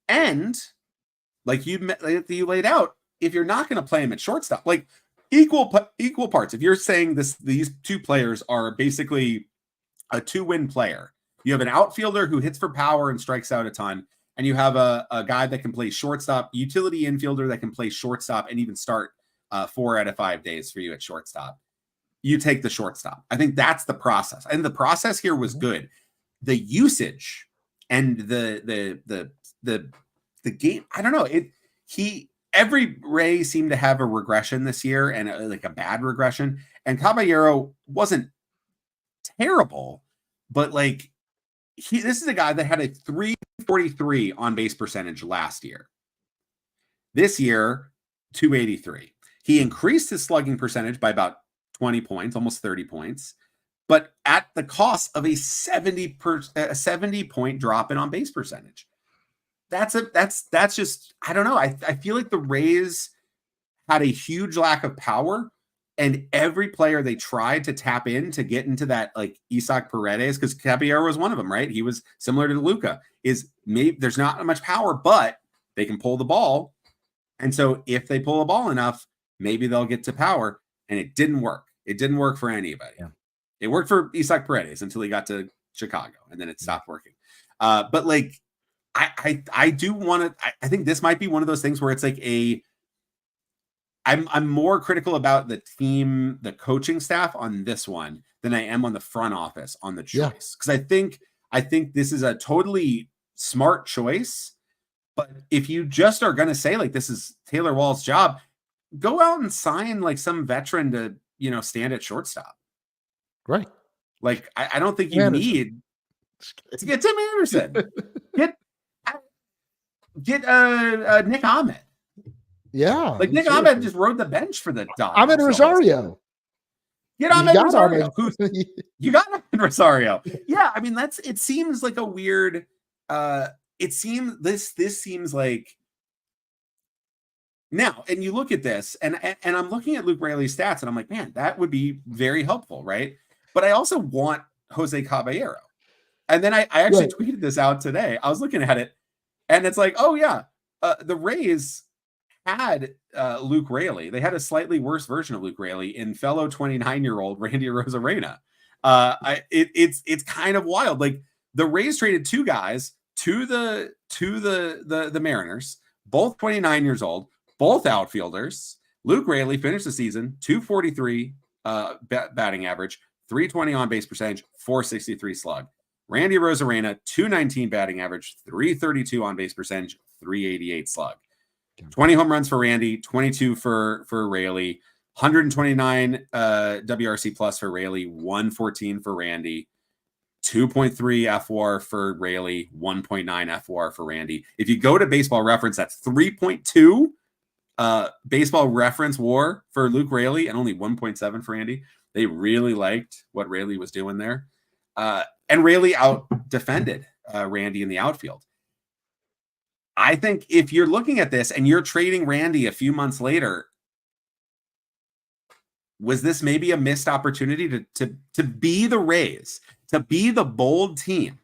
And like you laid out, if you're not going to play him at shortstop, like equal parts, if you're saying these two players are basically a 2-win player, you have an outfielder who hits for power and strikes out a ton, and you have a guy that can play shortstop, utility infielder that can play shortstop and even start 4 out of 5 days for you at shortstop. You take the shortstop. I think that's the process. And the process here was good. The usage and the game. I don't know. Every Ray seemed to have a regression this year, and like a bad regression. And Caballero wasn't terrible, but like this is a guy that had a 343 on base percentage last year. This year, 283. He increased his slugging percentage by about 20 points, almost 30 points, but at the cost of a 70 point drop in on base percentage. That's just, I don't know. I feel like the Rays had a huge lack of power, and every player they tried to tap in to get into that, like Isaac Paredes, because Caballero was one of them, right? He was similar to Luka, is maybe there's not much power, but they can pull the ball. And so if they pull a ball enough, maybe they'll get to power. And it didn't work. It didn't work for anybody. Yeah. It worked for Isaac Paredes until he got to Chicago, and then it stopped working. But like, I do want to, I think this might be one of those things where it's like I'm more critical about the team, the coaching staff on this one than I am on the front office on the choice. Because I think this is a totally smart choice. But if you just are going to say like this is Taylor Wall's job, go out and sign like some veteran to, you know, stand at shortstop. Right. Like I don't think you need to get Tim Anderson. Get Nick Ahmed. Yeah. Like Nick Ahmed just rode the bench for the Dodgers. Ahmed Rosario. Get Ahmed Rosario. You got Ahmed Rosario. Yeah, I mean it seems like a weird this seems like now, and you look at this, and I'm looking at Luke Raley's stats, and I'm like, man, that would be very helpful, right? But I also want Jose Caballero. And then I actually tweeted this out today. I was looking at it, and it's like, oh yeah, the Rays had Luke Raley. They had a slightly worse version of Luke Raley in fellow 29-year-old Randy Arozarena. It's kind of wild. Like the Rays traded two guys to the Mariners, both 29 years old, both outfielders. Luke Raley finished the season 243 batting average, 320 on base percentage, 463 slug. Randy Arozarena 219 batting average, 332 on base percentage, 388 slug. 20 home runs for Randy, 22 for Raley, 129 WRC plus for Raley, 114 for Randy, 2.3 FWAR for Raley, 1.9 FWAR for Randy. If you go to Baseball Reference, that's 3.2 Baseball Reference WAR for Luke Raley and only 1.7 for Randy. They really liked what Raley was doing there. And Raley out-defended Randy in the outfield. I think if you're looking at this and you're trading Randy a few months later, was this maybe a missed opportunity to be the Rays, to be the bold team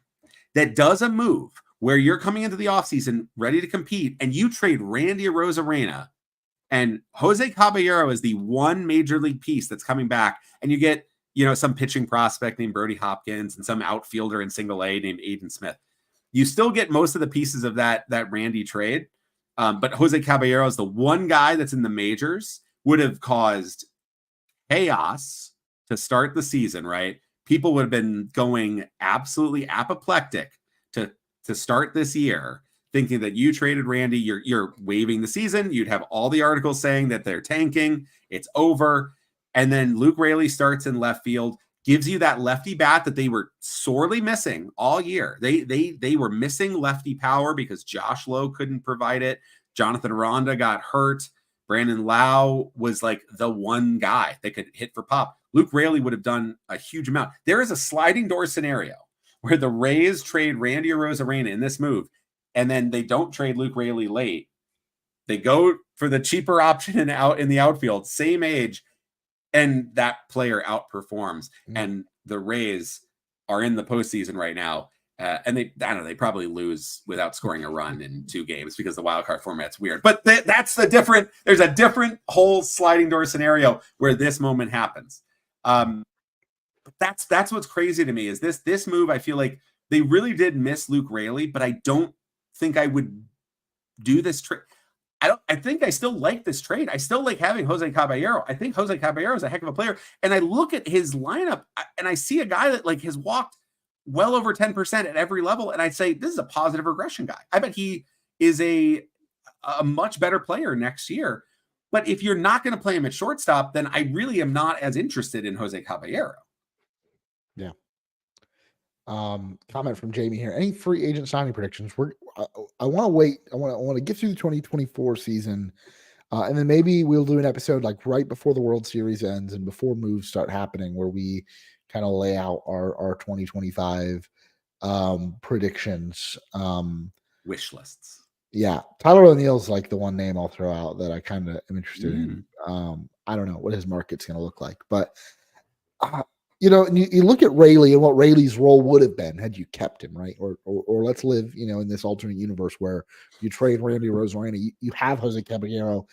that does a move where you're coming into the offseason ready to compete and you trade Randy Arozarena and Jose Caballero is the one major league piece that's coming back, and you get, you know, some pitching prospect named Brody Hopkins and some outfielder in single A named Aiden Smith. You still get most of the pieces of that Randy trade. But Jose Caballero is the one guy that's in the majors, would have caused chaos to start the season, right? People would have been going absolutely apoplectic to start this year, thinking that you traded Randy, you're waiving the season. You'd have all the articles saying that they're tanking, it's over. And then Luke Raley starts in left field, gives you that lefty bat that they were sorely missing all year. They were missing lefty power because Josh Lowe couldn't provide it. Jonathan Aranda got hurt. Brandon Lau was like the one guy that could hit for pop. Luke Raley would have done a huge amount. There is a sliding door scenario where the Rays trade Randy Arozarena in this move, and then they don't trade Luke Raley late. They go for the cheaper option and out in the outfield, same age, and that player outperforms. And the Rays are in the postseason right now. And they probably lose without scoring a run in 2 games because the wild card format's weird. But there's a different whole sliding door scenario where this moment happens. But that's what's crazy to me is this move. I feel like they really did miss Luke Raley, but I don't think I would do this trade. I think I still like this trade. I still like having Jose Caballero. I think Jose Caballero is a heck of a player. And I look at his lineup and I see a guy that like has walked well over 10% at every level. And I'd say this is a positive regression guy. I bet he is a much better player next year. But if you're not going to play him at shortstop, then I really am not as interested in Jose Caballero. Yeah. Comment from Jamie here. Any free agent signing predictions? I want to wait. I want to get through the 2024 season. And then maybe we'll do an episode like right before the World Series ends and before moves start happening, where we kind of lay out our 2025 predictions. Wish lists. Yeah. Tyler O'Neill's like the one name I'll throw out that I kind of am interested in. I don't know what his market's going to look like, but you know, and you look at Rayleigh and what Rayleigh's role would have been had you kept him, right? Or let's live, you know, in this alternate universe where you trade Randy Rosarena, you have Jose Caballero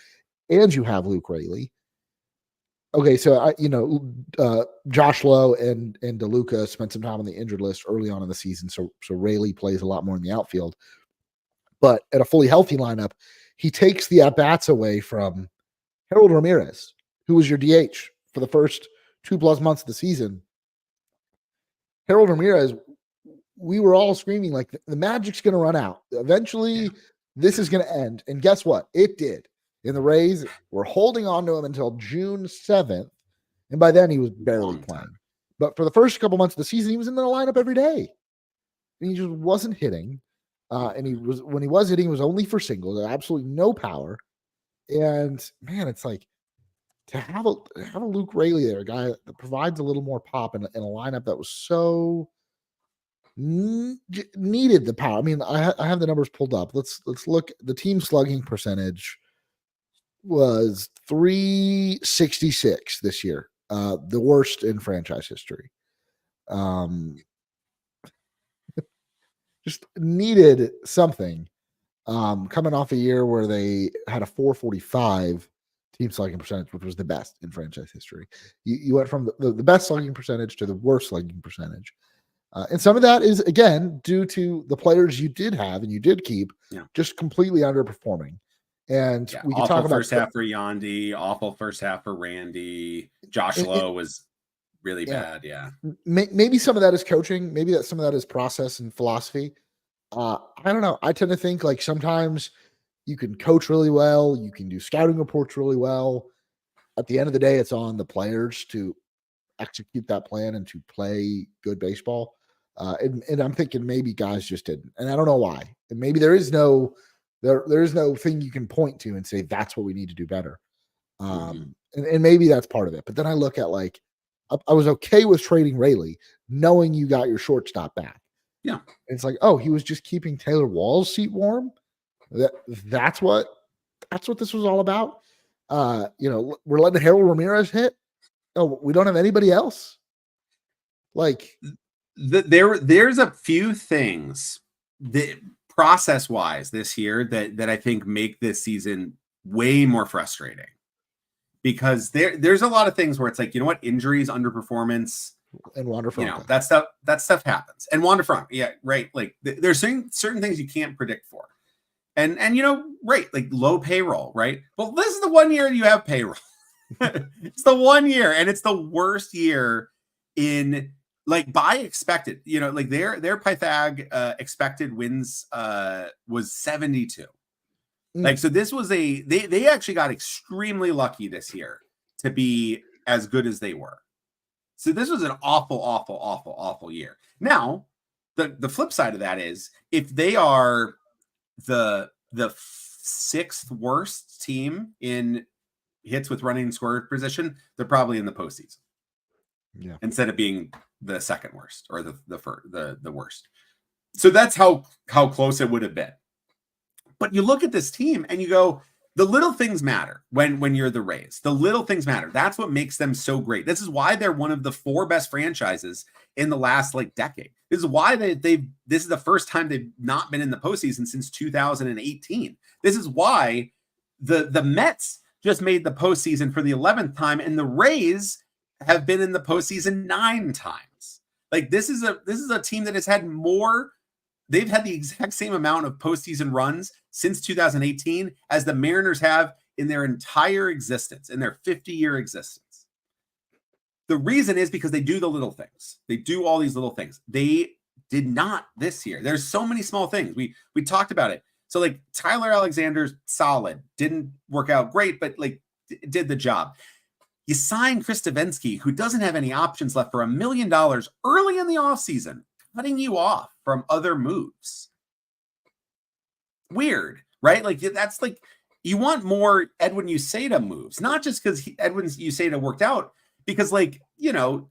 and you have Luke Rayleigh. Okay, so Josh Lowe and DeLuca spent some time on the injured list early on in the season, so Rayleigh plays a lot more in the outfield. But at a fully healthy lineup, he takes the at-bats away from Harold Ramirez, who was your DH for the first 2+ months of the season. Harold Ramirez, we were all screaming like the magic's going to run out. Eventually, this is going to end. And guess what? It did. In the Rays, we're holding on to him until June 7th. And by then, he was barely playing. But for the first couple months of the season, he was in the lineup every day. And he just wasn't hitting. And when he was hitting, it was only for singles. Absolutely no power. And, man, it's like, to have a Luke Rayleigh there, a guy that provides a little more pop in a lineup that was so needed the power. I mean, I have the numbers pulled up. Let's look. The team slugging percentage was .366 this year, the worst in franchise history. Just needed something. Coming off a year where they had a .445 team slugging percentage, which was the best in franchise history. You went from the best slugging percentage to the worst slugging percentage. And some of that is, again, due to the players you did have and you did keep just completely underperforming. And we can talk about first half for Yandy, awful first half for Randy. Josh Lowe was really bad. Yeah. Maybe some of that is coaching. Maybe some of that is process and philosophy. I don't know. I tend to think like sometimes you can coach really well. You can do scouting reports really well. At the end of the day, it's on the players to execute that plan and to play good baseball. And I'm thinking maybe guys just didn't. And I don't know why. And maybe there is no thing you can point to and say that's what we need to do better. And maybe that's part of it. But then I look at like I was okay with trading Rayleigh, knowing you got your shortstop back. Yeah. And it's like, oh, he was just keeping Taylor Wall's seat warm. That's what this was all about. We're letting Harold Ramirez hit. Oh, we don't have anybody else. Like there's a few things that process-wise this year that I think make this season way more frustrating. Because there's a lot of things where it's like, you know what, injuries, underperformance, and Wander Franco. That stuff happens. And Wander Franco, yeah, right. Like there's certain things you can't predict for. And right, like low payroll, right? Well, this is the 1 year you have payroll. It's the 1 year, and it's the worst year in like by expected. Like their Pythag expected wins was 72. Like, so this was they actually got extremely lucky this year to be as good as they were. So this was an awful year. Now, the flip side of that is if they are the 6th worst team in hits with running score position, they're probably in the postseason. Yeah. Instead of being the 2nd worst or the worst. So that's how close it would have been. But you look at this team and you go, the little things matter when you're the Rays. The little things matter. That's what makes them so great. This is why they're one of the 4 best franchises in the last decade. This is why this is the first time they've not been in the postseason since 2018. This is why the Mets just made the postseason for the 11th time, and the Rays have been in the postseason 9 times. Like this is a team that has had more. They've had the exact same amount of postseason runs since 2018 as the Mariners have in their entire existence, in their 50-year existence. The reason is because they do the little things. They do all these little things. They did not this year. There's so many small things. We talked about it. So like Tyler Alexander's solid, didn't work out great, but like did the job. You sign Chris Davinsky, who doesn't have any options left, for $1 million early in the offseason, cutting you off from other moves. Weird, right? Like that's like, you want more Edwin Uceda moves, not just because Edwin Uceda worked out, because like, you know,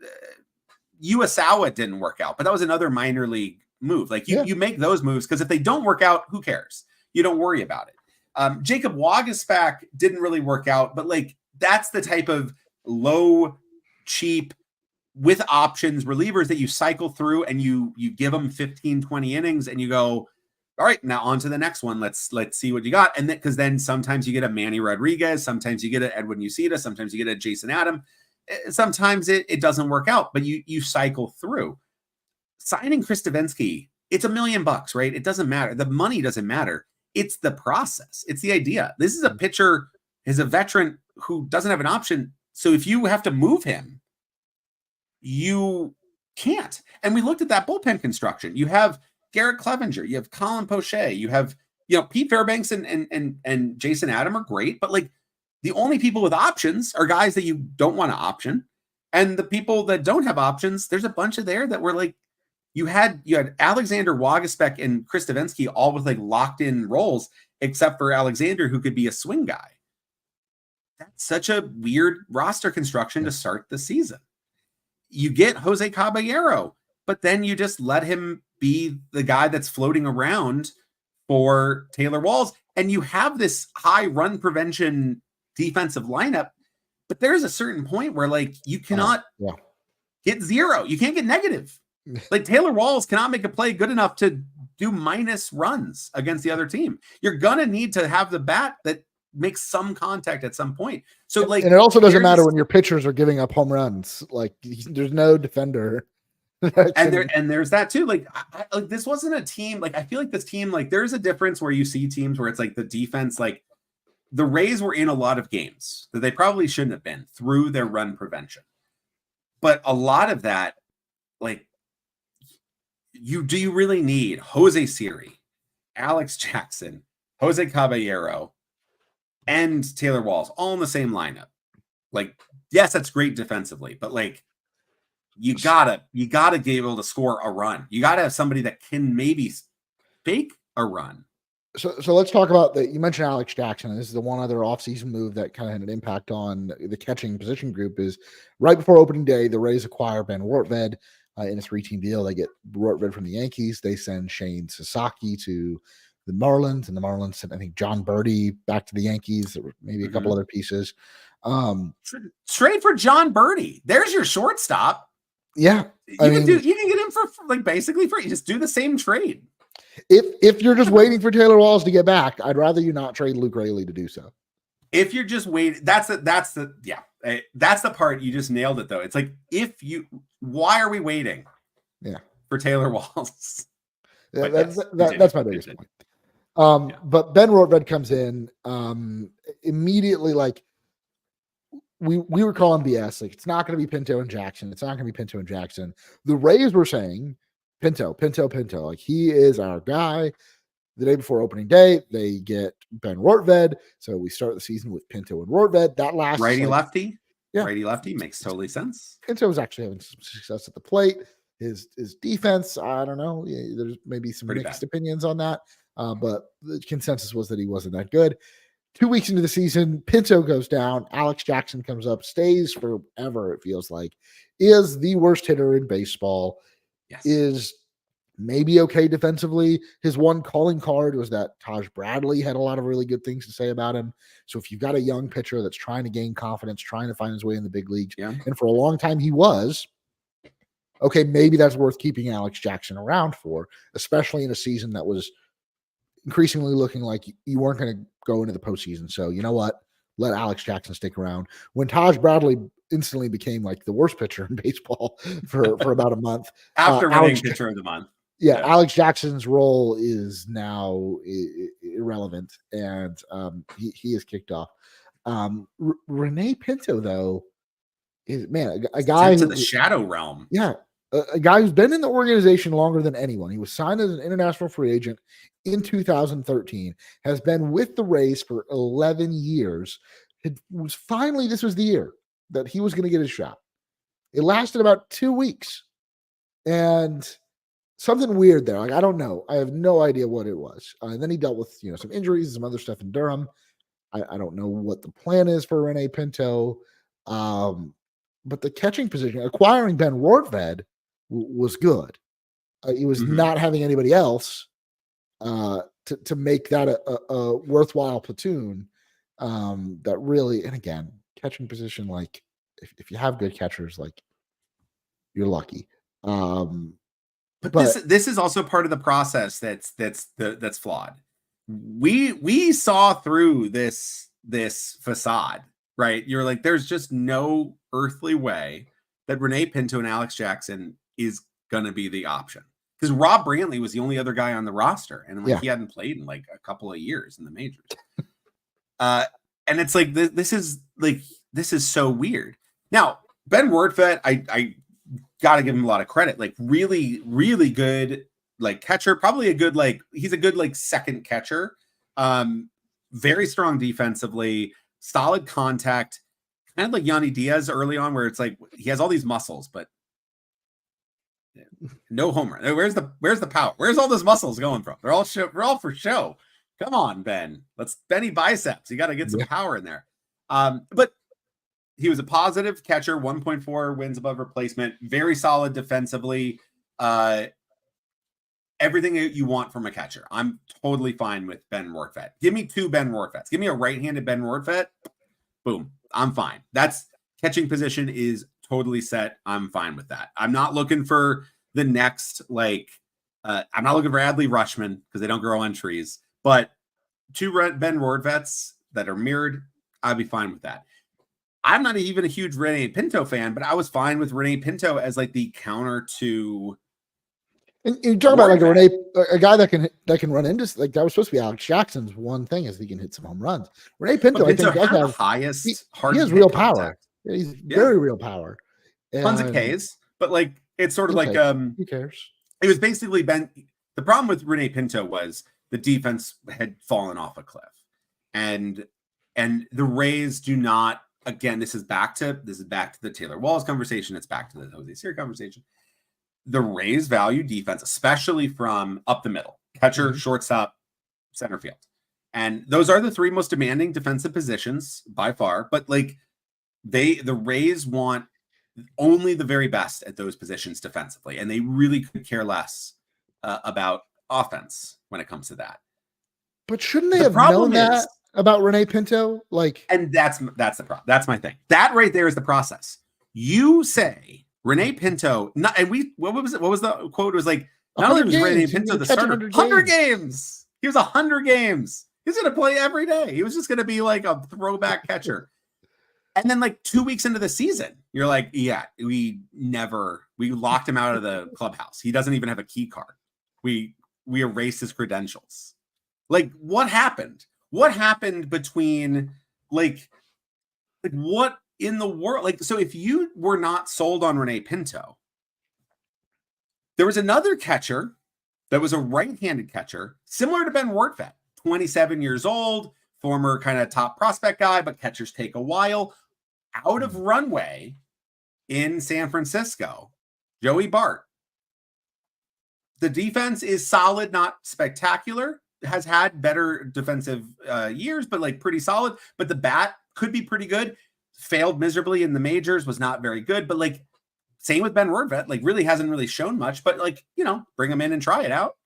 Uesawa didn't work out, but that was another minor league move. Like you make those moves because if they don't work out, who cares? You don't worry about it. Jacob Waguespack didn't really work out, but like that's the type of low, cheap, with options relievers that you cycle through and you give them 15, 20 innings and you go, all right, now on to the next one. Let's see what you got. And then, because then sometimes you get a Manny Rodriguez, sometimes you get an Edwin Uceda, sometimes you get a Jason Adam. Sometimes it doesn't work out, but you cycle through. Signing Chris Davinsky, it's $1 million, right? It doesn't matter. The money doesn't matter. It's the process. It's the idea. This is a pitcher, is a veteran who doesn't have an option. So if you have to move him, you can't. And we looked at that bullpen construction. You have Garrett Clevenger, you have Colin Poche, you have, Pete Fairbanks and Jason Adam are great, but like the only people with options are guys that you don't want to option. And the people that don't have options, there's a bunch of there that were like, you had Alexander Waguespack and Chris Davinsky all with like locked in roles, except for Alexander, who could be a swing guy. That's such a weird roster construction to start the season. You get Jose Caballero, but then you just let him be the guy that's floating around for Taylor Walls. And you have this high run prevention defensive lineup, but there's a certain point where like you cannot get zero. You can't get negative. Like Taylor Walls cannot make a play good enough to do minus runs against the other team. You're going to need to have the bat that makes some contact at some point. So like, and it also doesn't matter when your pitchers are giving up home runs. Like there's no defender. and there's that too. Like, like this wasn't a team. Like I feel like this team, like there's a difference where you see teams where it's like the defense, like the Rays were in a lot of games that they probably shouldn't have been through their run prevention. But a lot of that, like, do you really need Jose Siri, Alex Jackson, Jose Caballero, and Taylor Walls all in the same lineup? Like, yes, that's great defensively, but like you gotta be able to score a run. You gotta have somebody that can maybe fake a run. So let's talk about you mentioned Alex Jackson, and this is the one other offseason move that kind of had an impact on the catching position group. Is right before opening day, the Rays acquire Ben Rortvedt in a 3-team deal. They get Rortvedt from the Yankees. They send Shane Sasaki to the Marlins, and the Marlins sent, I think, John Birdie back to the Yankees. There were maybe a couple other pieces. Trade for John Birdie. There's your shortstop. Yeah, you can get him for like basically free. Just do the same trade. If you're just waiting for Taylor Walls to get back, I'd rather you not trade Luke Raley to do so. If you're just waiting, that's the part. You just nailed it though. It's like, why are we waiting? Yeah, for Taylor Walls. Yeah, that's my biggest point. But Ben Rortvedt comes in immediately. Like we were calling BS. Like it's not going to be Pinto and Jackson. It's not going to be Pinto and Jackson. The Rays were saying Pinto. Like he is our guy. The day before opening day, they get Ben Rortvedt. So we start the season with Pinto and Rortvedt. That last righty lefty. Yeah, righty lefty makes totally sense. Pinto was actually having some success at the plate. His defense, I don't know. There's maybe some mixed opinions on that. But the consensus was that he wasn't that good. 2 weeks into the season, Pinto goes down. Alex Jackson comes up, stays forever, it feels like, is the worst hitter in baseball, is maybe okay defensively. His one calling card was that Taj Bradley had a lot of really good things to say about him. So if you've got a young pitcher that's trying to gain confidence, trying to find his way in the big leagues, and for a long time he was, okay, maybe that's worth keeping Alex Jackson around for, especially in a season that was increasingly looking like you weren't going to go into the postseason. So you know what? Let Alex Jackson stick around. When Taj Bradley instantly became like the worst pitcher in baseball for about a month. After winning pitcher of the month. Yeah, Alex Jackson's role is now irrelevant, and he is kicked off. Rene Pinto, though, is a guy to the shadow realm. Yeah, a guy who's been in the organization longer than anyone. He was signed as an international free agent in 2013, has been with the Rays for 11 years. This was the year that he was going to get his shot. It lasted about 2 weeks, and something weird there. Like, I don't know. I have no idea what it was. And then he dealt with some injuries and some other stuff in Durham. I don't know what the plan is for Rene Pinto. But the catching position, acquiring Ben Rortvedt was good. He was not having anybody else to make that a worthwhile platoon. That really, and again, catching position, like if you have good catchers, like you're lucky. But this is also part of the process that's flawed. We saw through this facade, right? You're like, there's just no earthly way that Rene Pinto and Alex Jackson is gonna be the option, because Rob Brantley was the only other guy on the roster, and he hadn't played in like a couple of years in the majors. And it's like this is so weird. Now Ben Rortvedt, I gotta give him a lot of credit. Like really, really good like catcher, probably a good he's a good second catcher. Very strong defensively, solid contact, kind of like Yanni Diaz early on, where it's like he has all these muscles, but no home run. Where's the power? Where's all those muscles going from? They're all for show. Come on, Ben. Let's Benny biceps. You got to get some power in there. But he was a positive catcher, 1.4 wins above replacement, very solid defensively. Everything that you want from a catcher. I'm totally fine with Ben Rortvedt. Give me 2 Ben Rortvedts. Give me a right-handed Ben Rortvedt. Boom. I'm fine. That's catching position is totally set. I'm fine with that. I'm not looking for the next, I'm not looking for Adley Rutschman because they don't grow on trees, but 2 Ben Rortvedts that are mirrored, I'd be fine with that. I'm not even a huge Rene Pinto fan, but I was fine with Rene Pinto as the counter to. And you talk about a guy that can run into that was supposed to be Alex Jackson's one thing is he can hit some home runs. Rene Pinto, I think, does have the highest. He has real power. Yeah, he's very real power. Tons of Ks, but it's sort of who cares? It was basically the problem with Rene Pinto was the defense had fallen off a cliff, and the Rays do not. Again, this is back to the Taylor Walls conversation. It's back to the Jose Siri conversation. The Rays value defense, especially from up the middle, catcher, shortstop, center field. And those are the 3 most demanding defensive positions by far. But the Rays want only the very best at those positions defensively. And they really could care less about offense when it comes to that. But shouldn't they have known that about Rene Pinto? And that's the problem. That's my thing. That right there is the process. You say Rene Pinto, what was it? What was the quote? It was not only was Rene Pinto the starter, 100 games. He was 100 games. He's going to play every day. He was just going to be a throwback catcher. And then 2 weeks into the season, you're like, yeah, we locked him out of the clubhouse. He doesn't even have a key card. We erased his credentials. What happened? What happened between what in the world? So if you were not sold on Rene Pinto, there was another catcher that was a right-handed catcher, similar to Ben Rortvedt, 27 years old, former kind of top prospect guy, but catchers take a while. Out of runway in San Francisco, Joey Bart. The defense is solid, not spectacular. Has had better defensive years, but pretty solid. But the bat could be pretty good. Failed miserably in the majors, was not very good. But same with Ben Rortvedt, really hasn't really shown much. But bring him in and try it out.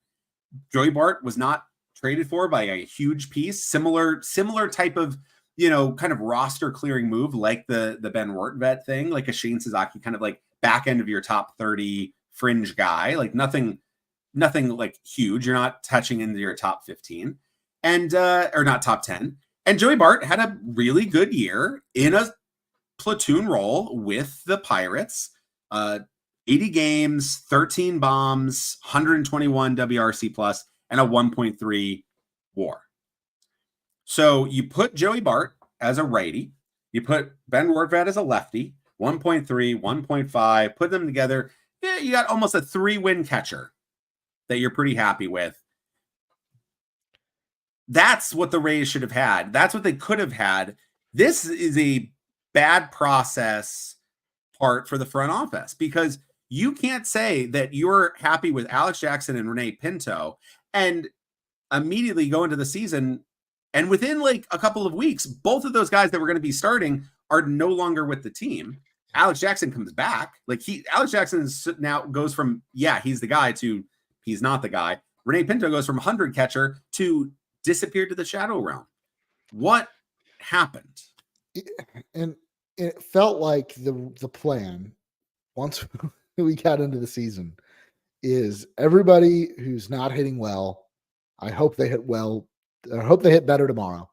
Joey Bart was not traded for by a huge piece. Similar type of kind of roster clearing move, like the Ben Rortvedt thing, like a Shane Suzuki kind of back end of your top 30 fringe guy, nothing huge. You're not touching into your top 15 and or not top 10. And Joey Bart had a really good year in a platoon role with the Pirates. 80 games, 13 bombs, 121 WRC plus, and a 1.3 WAR. So you put Joey Bart as a righty, you put Ben Rortvedt as a lefty, 1.3, 1.5, put them together. you got almost a 3-win catcher that you're pretty happy with. That's what the Rays should have had. That's what they could have had. This is a bad process part for the front office, because you can't say that you're happy with Alex Jackson and Renee Pinto and immediately go into the season, and within like a couple of weeks, both of those guys that were going to be starting are no longer with the team. Alex Jackson comes back. Like Alex Jackson now goes from, he's the guy to he's not the guy. Renee Pinto goes from 100 catcher to disappeared to the shadow realm. What happened? And it felt like the plan, once we got into the season, is everybody who's not hitting well, I hope they hit well. I hope they hit better tomorrow.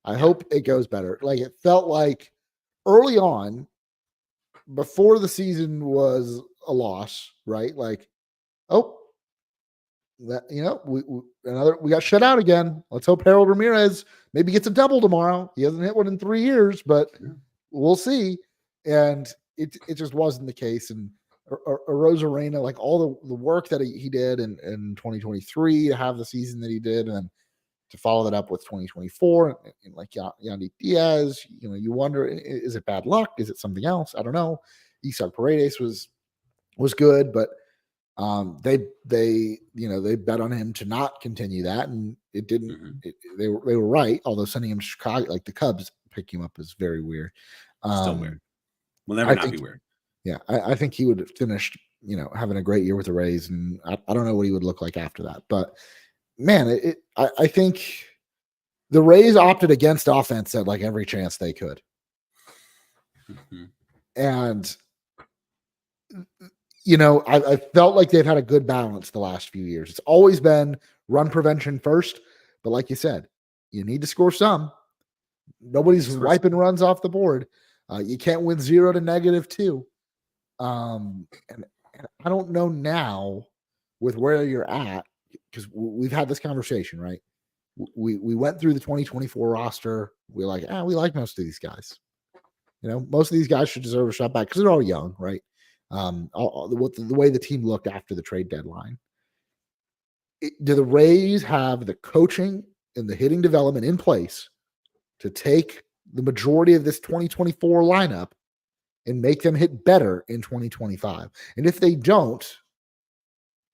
I hope it goes better. Like, it felt like early on, before the season was a loss, right? Like, that, we got shut out again. Let's hope Harold Ramirez maybe gets a double tomorrow. He hasn't hit one in 3 years, but we'll see. And it just wasn't the case. And Arozarena, like all the work that he did in 2023 to have the season that he did, and then to follow that up with 2024, and like Yandy Diaz, you wonder, is it bad luck? Is it something else? I don't know. Isaac Paredes was good, but they bet on him to not continue that, and it didn't. They were right, although sending him to Chicago, like the Cubs pick him up, is very weird. Still weird. Will never not be weird. Yeah, I think he would have finished, having a great year with the Rays, and I don't know what he would look like after that. But man, I think the Rays opted against offense at like every chance they could, and I felt like they've had a good balance the last few years. It's always been run prevention first, but like you said, you need to score some. Nobody's wiping runs off the board. You can't win 0 to -2. And I don't know now with where you're at, because we've had this conversation, right? We went through the 2024 roster. We're like, we like most of these guys. Most of these guys should deserve a shot back because they're all young, right? The way the team looked after the trade deadline. Do the Rays have the coaching and the hitting development in place to take the majority of this 2024 lineup and make them hit better in 2025? And if they don't,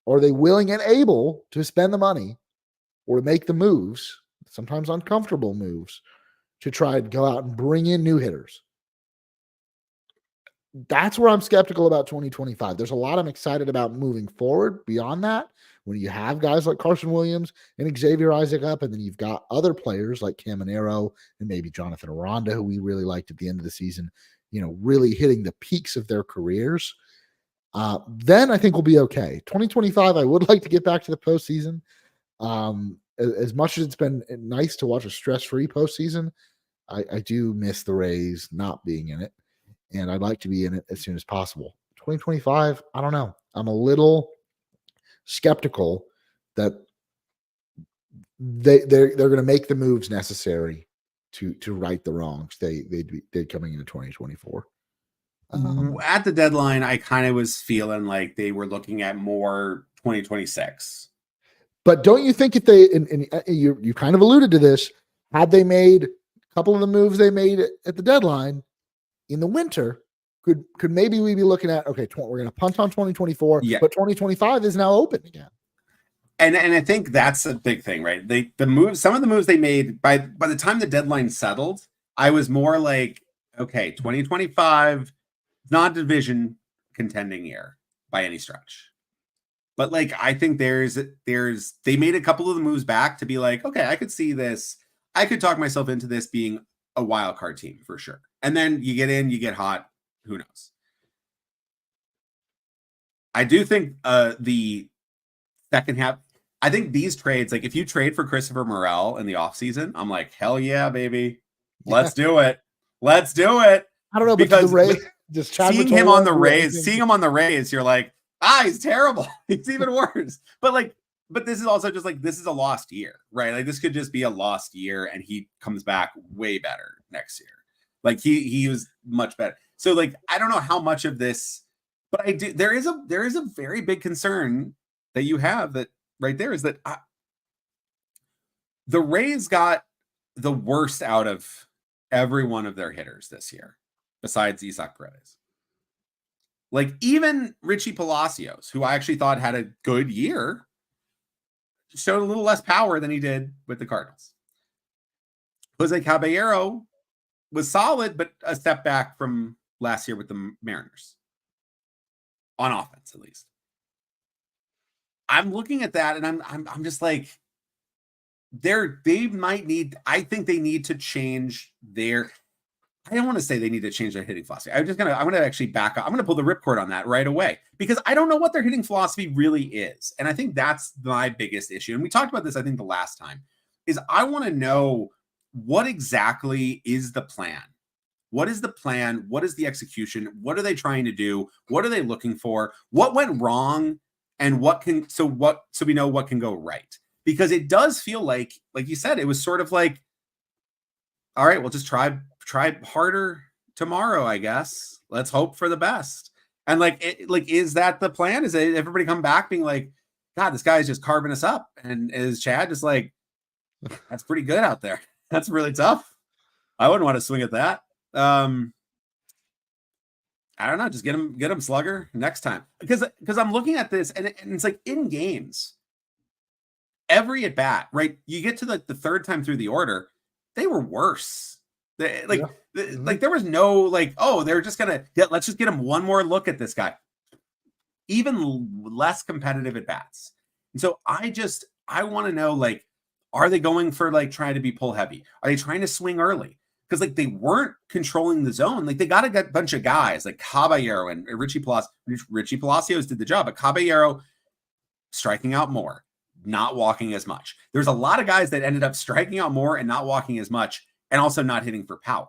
are they willing and able to spend the money or make the moves, sometimes uncomfortable moves, to try and go out and bring in new hitters? That's where I'm skeptical about 2025. There's a lot I'm excited about moving forward beyond that. When you have guys like Carson Williams and Xavier Isaac up, and then you've got other players like Caminero and maybe Jonathan Aranda, who we really liked at the end of the season, really hitting the peaks of their careers, then I think we'll be okay. 2025, I would like to get back to the postseason. As much as it's been nice to watch a stress-free postseason, I do miss the Rays not being in it. And I'd like to be in it as soon as possible. 2025, I don't know. I'm a little skeptical that they're going to make the moves necessary to right the wrongs they did coming into 2024. At the deadline, I kind of was feeling like they were looking at more 2026. But don't you think if they, and you kind of alluded to this, had they made a couple of the moves they made at the deadline in the winter, could maybe we be looking at, okay, we're going to punt on 2024, but 2025 is now open again. And I think that's a big thing, right? Some of the moves they made by the time the deadline settled, I was more like, okay, 2025, not a division contending year by any stretch. But like, I think they made a couple of the moves back to be like, okay, I could see this. I could talk myself into this being a wild card team for sure. And then you get in, you get hot. Who knows? I do think the second half, I think these trades, like if you trade for Christopher Morel in the offseason, I'm like, hell yeah, baby. Let's do it. Let's do it. I don't know, because the Rays, seeing him on the Rays, you're like, he's terrible. He's even worse. But this is also just like, this is a lost year, right? Like this could just be a lost year and he comes back way better next year. Like he was much better. So like, I don't know how much of this, But there is a very big concern that you have that right there is that the Rays got the worst out of every one of their hitters this year, besides Isaac Paredes. Like even Richie Palacios, who I actually thought had a good year, showed a little less power than he did with the Cardinals. Jose Caballero was solid, but a step back from last year with the Mariners. On offense, at least. I'm looking at that and I'm just like, they might need, I think they need to change their, I don't want to say they need to change their hitting philosophy. I'm going to actually back up. I'm going to pull the ripcord on that right away because I don't know what their hitting philosophy really is. And I think that's my biggest issue. And we talked about this, I think the last time, is I want to know what exactly is the plan. What is the plan? What is the execution? What are they trying to do? What are they looking for? What went wrong? And so we know what can go right. Because it does feel like you said, it was sort of like, all right, we'll just try harder tomorrow, I guess. Let's hope for the best. And is that the plan? Is it everybody come back being like, God, this guy is just carving us up? And is Chad just like, that's pretty good out there. That's really tough. I wouldn't want to swing at that. I don't know. Just get him slugger next time. Because I'm looking at this and it's like in games, every at bat, right? You get to the third time through the order, they were worse. There was no they're just let's just get him one more look at this guy. Even less competitive at bats. And so I want to know, are they going for trying to be pull heavy? Are they trying to swing early? Because they weren't controlling the zone. They got a bunch of guys like Caballero and Richie Palacios. Richie Palacios did the job, but Caballero striking out more, not walking as much. There's a lot of guys that ended up striking out more and not walking as much, and also not hitting for power.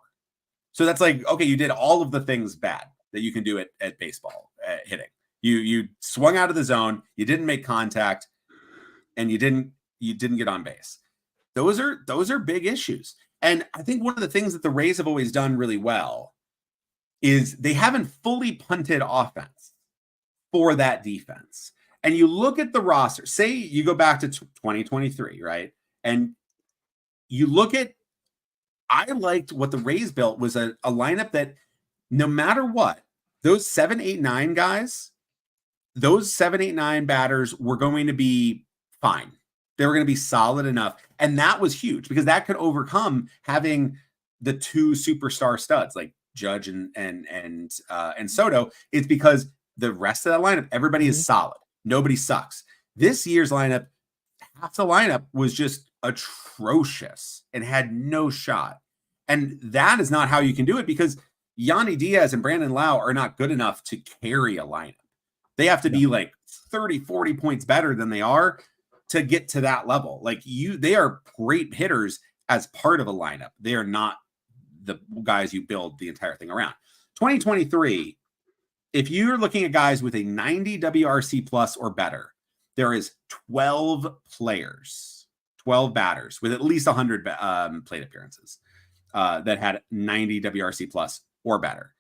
So that's okay, you did all of the things bad that you can do at baseball hitting. You swung out of the zone, you didn't make contact, and you didn't get on base. Those are big issues. And I think one of the things that the Rays have always done really well is they haven't fully punted offense for that defense. And you look at the roster, say you go back to 2023, right? And you look at, I liked what the Rays built was a lineup that no matter what, those 7, 8, 9 guys, those 7, 8, 9 batters were going to be fine. They were going to be solid enough. And that was huge because that could overcome having the two superstar studs like Judge and Soto. It's because the rest of that lineup, everybody is solid. Nobody sucks. This year's lineup, half the lineup was just atrocious and had no shot. And that is not how you can do it because Yandy Diaz and Brandon Lau are not good enough to carry a lineup. They have to be 30, 40 points better than they are to get to that level. They are great hitters as part of a lineup. They are not the guys you build the entire thing around. 2023, if you're looking at guys with a 90 WRC plus or better, there is 12 players, 12 batters with at least 100 plate appearances that had 90 WRC plus or better.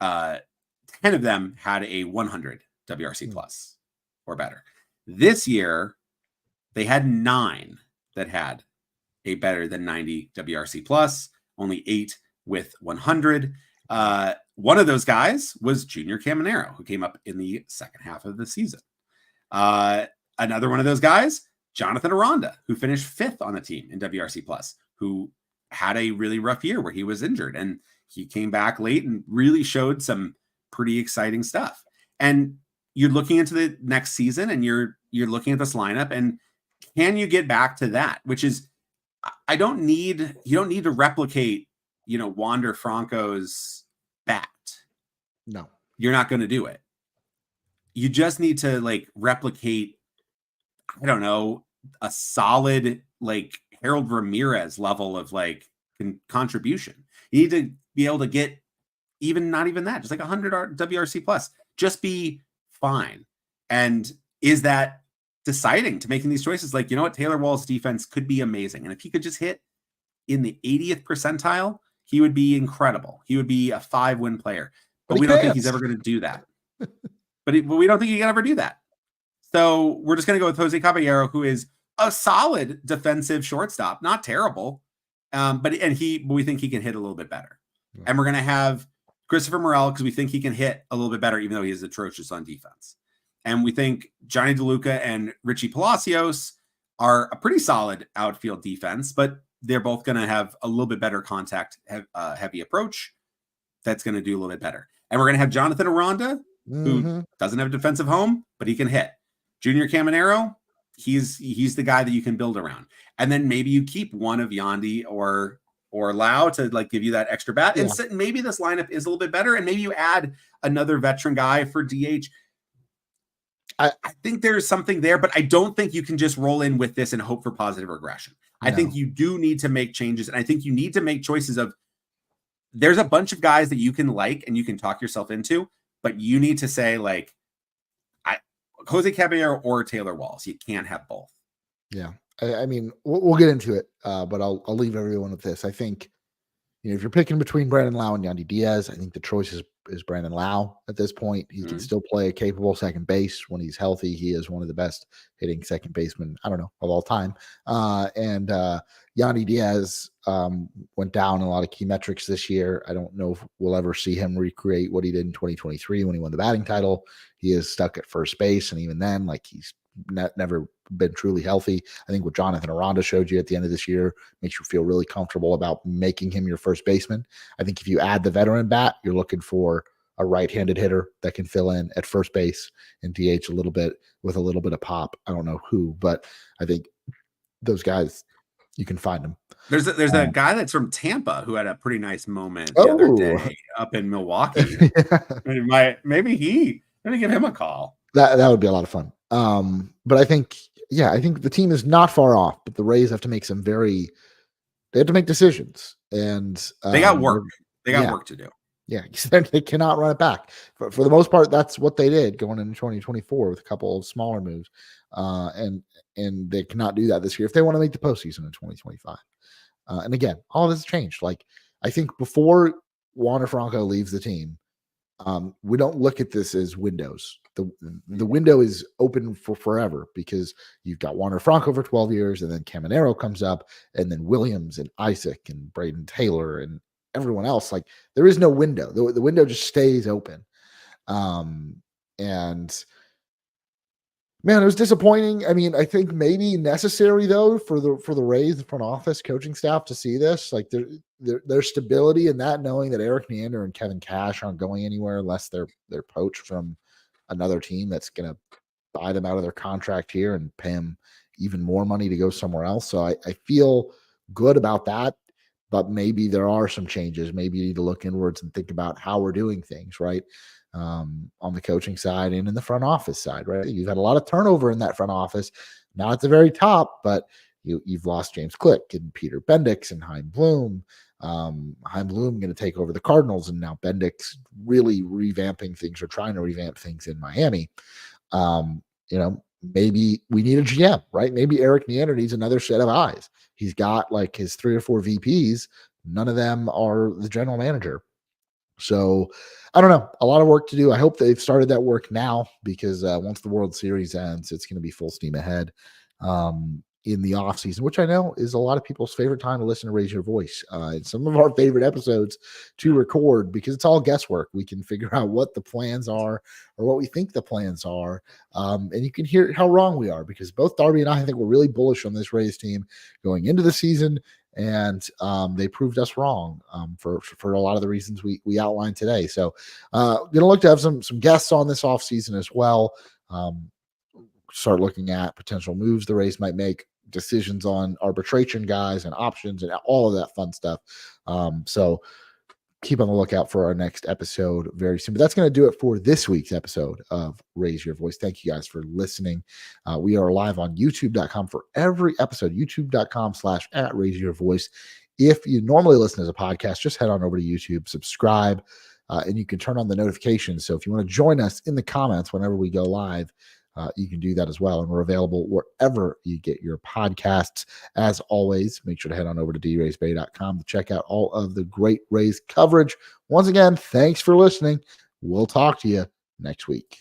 10 of them had a 100 WRC plus or better. This year, they had 9 that had a better than 90 WRC plus, only 8 with 100. One of those guys was Junior Caminero, who came up in the second half of the season. Another one of those guys, Jonathan Aranda, who finished 5th on the team in WRC plus, who had a really rough year where he was injured, and he came back late and really showed some pretty exciting stuff. And you're looking into the next season, and you're looking at this lineup, and can you get back to that? Which is, you don't need to replicate, Wander Franco's bat. No, you're not going to do it. You just need to replicate, I don't know, a solid Harold Ramirez level of contribution. You need to be able to get not even that, just 100 WRC plus, just be fine. And is that deciding to making these choices? Taylor Wall's defense could be amazing. And if he could just hit in the 80th percentile, he would be incredible. He would be a 5-win player, but we don't think he's ever going to do that. but we don't think he can ever do that. So we're just going to go with Jose Caballero, who is a solid defensive shortstop, not terrible, but we think he can hit a little bit better. Yeah. And we're going to have Christopher Morel because we think he can hit a little bit better, even though he is atrocious on defense. And we think Johnny DeLuca and Richie Palacios are a pretty solid outfield defense, but they're both going to have a little bit better contact heavy approach. That's going to do a little bit better. And we're going to have Jonathan Aranda, who doesn't have a defensive home, but he can hit. Junior Caminero, he's the guy that you can build around. And then maybe you keep one of Yandy or Lau to like give you that extra bat. Yeah. And maybe this lineup is a little bit better. And maybe you add another veteran guy for DH. I think there's something there, but I don't think you can just roll in with this and hope for positive regression. No. I think you do need to make changes. And I think you need to make choices of, there's a bunch of guys that you can like and you can talk yourself into, but you need to say like, Jose Caballero or Taylor Walls. You can't have both. Yeah. I mean, we'll get into it, but I'll leave everyone with this. I think, if you're picking between Brandon Lau and Yandy Diaz, I think the choice is Brandon Lau at this point. He can still play a capable second base when he's healthy. He is one of the best hitting second basemen, I don't know, of all time. And Yandy Diaz went down in a lot of key metrics this year. I don't know if we'll ever see him recreate what he did in 2023 when he won the batting title. He is stuck at first base, and even then, like, he's never been truly healthy. I think what Jonathan Aranda showed you at the end of this year makes you feel really comfortable about making him your first baseman. I think if you add the veteran bat, you're looking for a right-handed hitter that can fill in at first base and DH a little bit with a little bit of pop. I don't know who, but I think those guys, you can find them. There's a guy that's from Tampa who had a pretty nice moment the other day up in Milwaukee. Yeah. Maybe let me give him a call. That would be a lot of fun. But I think the team is not far off, but the Rays have to make they have to make decisions, and they got work. They got work to do. Yeah, they cannot run it back. For the most part, that's what they did going into 2024 with a couple of smaller moves, and they cannot do that this year if they want to make the postseason in 2025. And again, all of this has changed. Like, I think before Wander Franco leaves the team, we don't look at this as windows. The window is open for forever because you've got Wander Franco for 12 years, and then Caminero comes up, and then Williams and Isaac and Braden Taylor and everyone else. Like, there is no window. The window just stays open. And man, it was disappointing. I mean, I think maybe necessary though for the Rays, the front office, coaching staff to see this. Like, there's stability in that, knowing that Eric Neander and Kevin Cash aren't going anywhere unless they're poached from another team that's going to buy them out of their contract here and pay them even more money to go somewhere else. So I feel good about that, but maybe there are some changes. Maybe you need to look inwards and think about how we're doing things, right? On the coaching side and in the front office side, right? You've had a lot of turnover in that front office, not at the very top, but you've lost James Click and Peter Bendix and Chaim Bloom. Chaim Bloom going to take over the Cardinals, and now Bendix really revamping things or trying to revamp things in Miami. Maybe we need a GM, right? Maybe Eric Neander needs another set of eyes. He's got like his 3 or 4 VPs. None of them are the general manager. So I don't know, a lot of work to do. I hope they've started that work now, because once the World Series ends, it's going to be full steam ahead in the off season, which I know is a lot of people's favorite time to listen to Raise Your Voice. It's some of our favorite episodes to record because it's all guesswork. We can figure out what the plans are or what we think the plans are. And you can hear how wrong we are, because both Darby and I think we're really bullish on this Rays team going into the season. And they proved us wrong for a lot of the reasons we outlined today. So going to look to have some guests on this offseason as well. Start looking at potential moves the Rays might make, decisions on arbitration guys and options and all of that fun stuff. So keep on the lookout for our next episode very soon. But that's going to do it for this week's episode of Raise Your Voice. Thank you guys for listening. We are live on youtube.com for every episode, youtube.com/@raiseyourvoice. If you normally listen as a podcast, just head on over to YouTube, subscribe, and you can turn on the notifications. So if you want to join us in the comments whenever we go live, you can do that as well. And we're available wherever you get your podcasts. As always, make sure to head on over to draysbay.com to check out all of the great Rays coverage. Once again, thanks for listening. We'll talk to you next week.